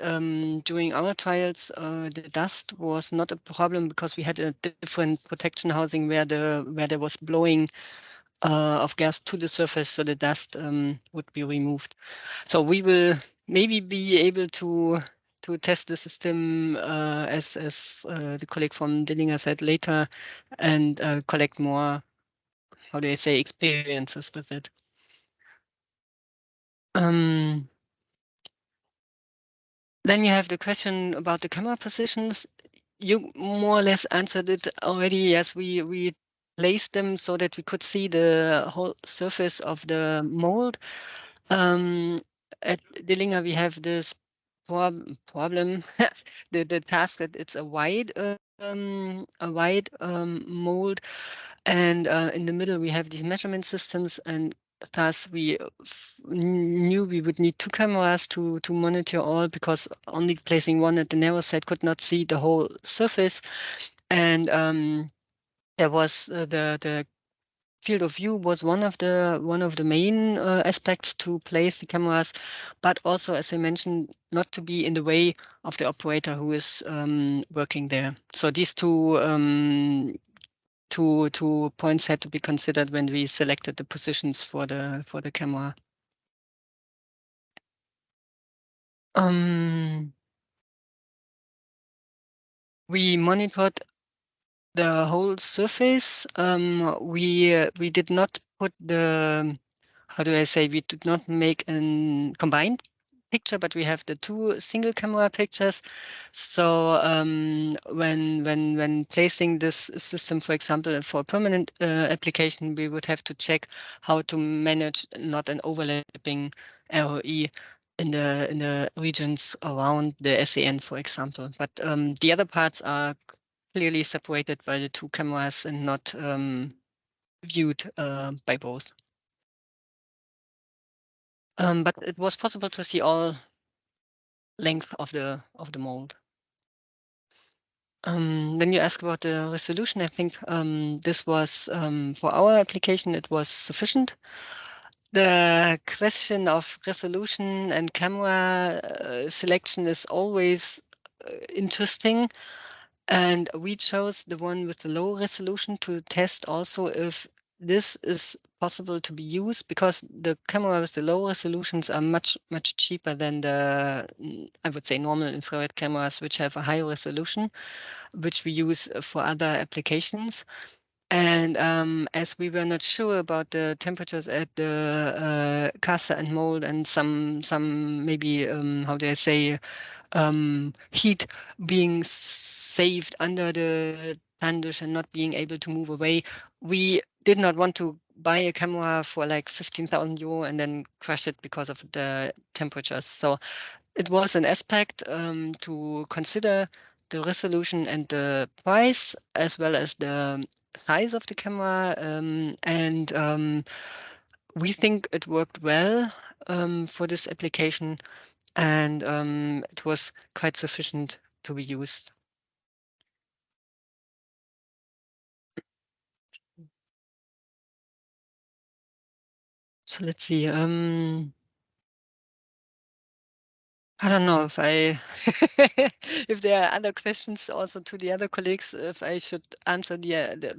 during our trials, the dust was not a problem because we had a different protection housing where there was blowing of gas to the surface, so the dust would be removed. So we will maybe be able to test the system as the colleague from Dillinger said later, and collect more, how do I say, experiences with it. Then you have the question about the camera positions. You more or less answered it already. Yes, we placed them so that we could see the whole surface of the mold. At Dillinger, we have this problem, the task that it's a wide mold, and in the middle we have these measurement systems, and thus we knew we would need 2 cameras to monitor all, because only placing one at the narrow side could not see the whole surface. And there was the field of view was one of the main aspects to place the cameras, but also, as I mentioned, not to be in the way of the operator who is working there. So these two points had to be considered when we selected the positions for the camera. We monitored the whole surface. We did not put the, how do I say, we did not make a combined picture, but we have the 2 single camera pictures. So when placing this system, for example, for a permanent application, we would have to check how to manage not an overlapping ROE in the regions around the SAN, for example. But the other parts are clearly separated by the 2 cameras and not viewed by both. But it was possible to see all length of the mold. Then you ask about the resolution. I think this was for our application, it was sufficient. The question of resolution and camera selection is always interesting. And we chose the one with the low resolution to test also if this is possible to be used, because the camera with the low resolutions are much cheaper than the, I would say, normal infrared cameras, which have a high resolution, which we use for other applications. And as we were not sure about the temperatures at the caster and mold, and some maybe, how do I say, heat being saved under the tandish and not being able to move away, we did not want to buy a camera for like 15,000 euro and then crash it because of the temperatures. So it was an aspect to consider, the resolution and the price, as well as the size of the camera, and we think it worked well for this application, and it was quite sufficient to be used. So let's see. I don't know if if there are other questions also to the other colleagues, if I should answer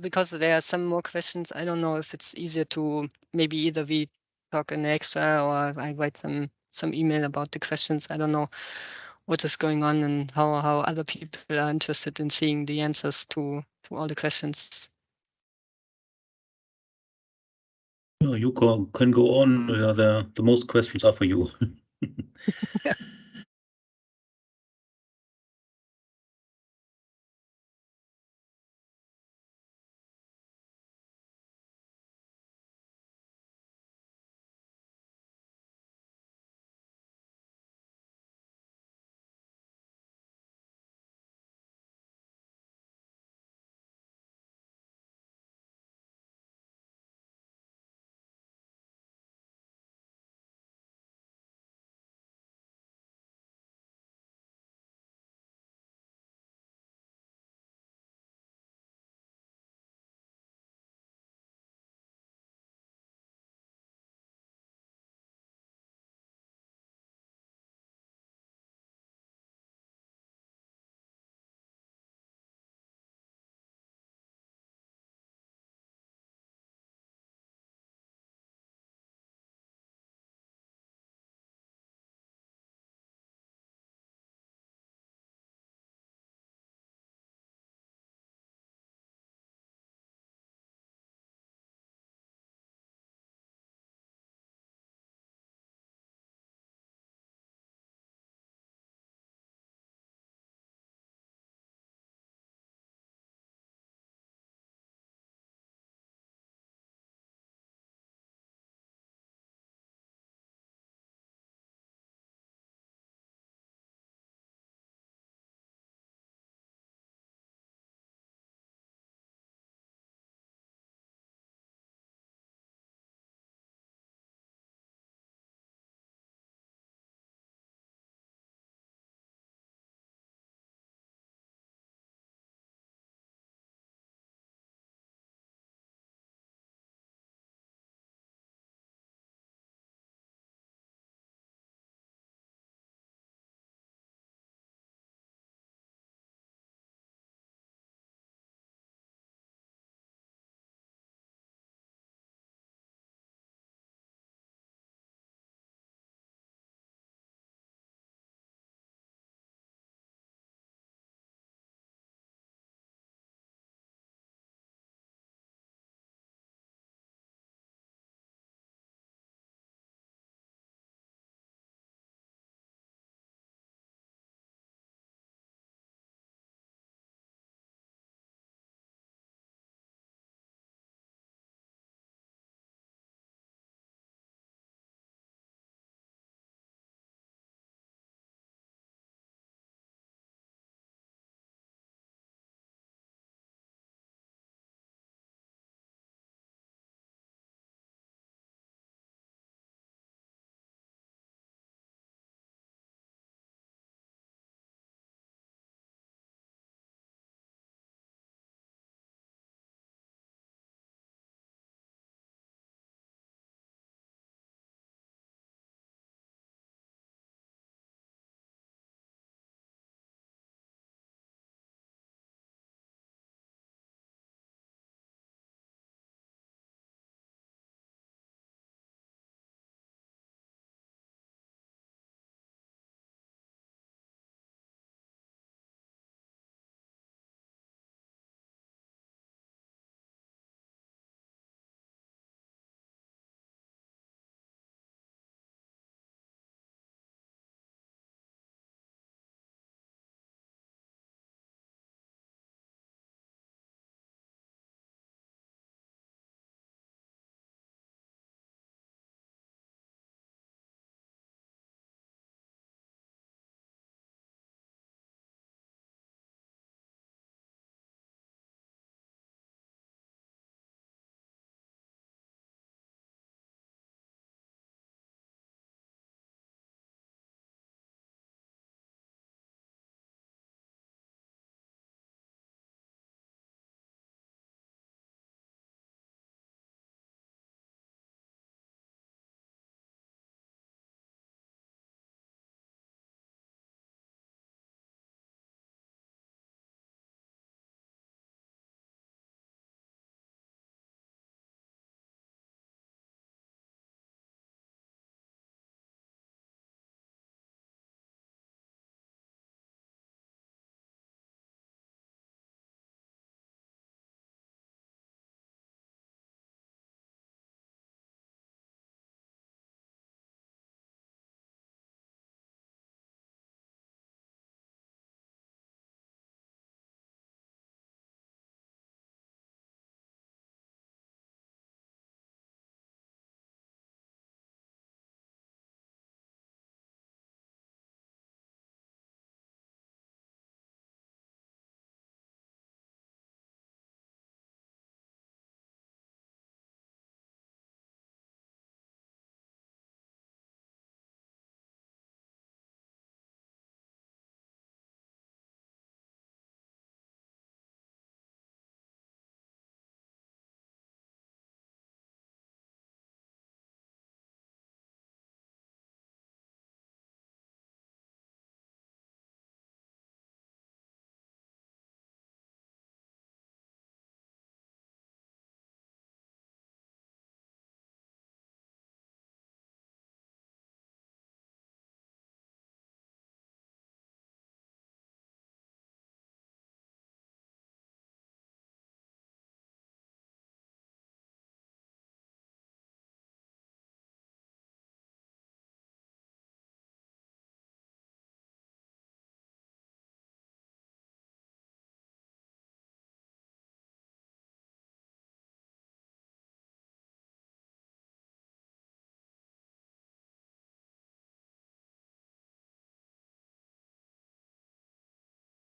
because there are some more questions. I don't know if it's easier to maybe either we talk an extra or I write some email about the questions. I don't know what is going on and how other people are interested in seeing the answers to all the questions. No, you can go on. The most questions are for you.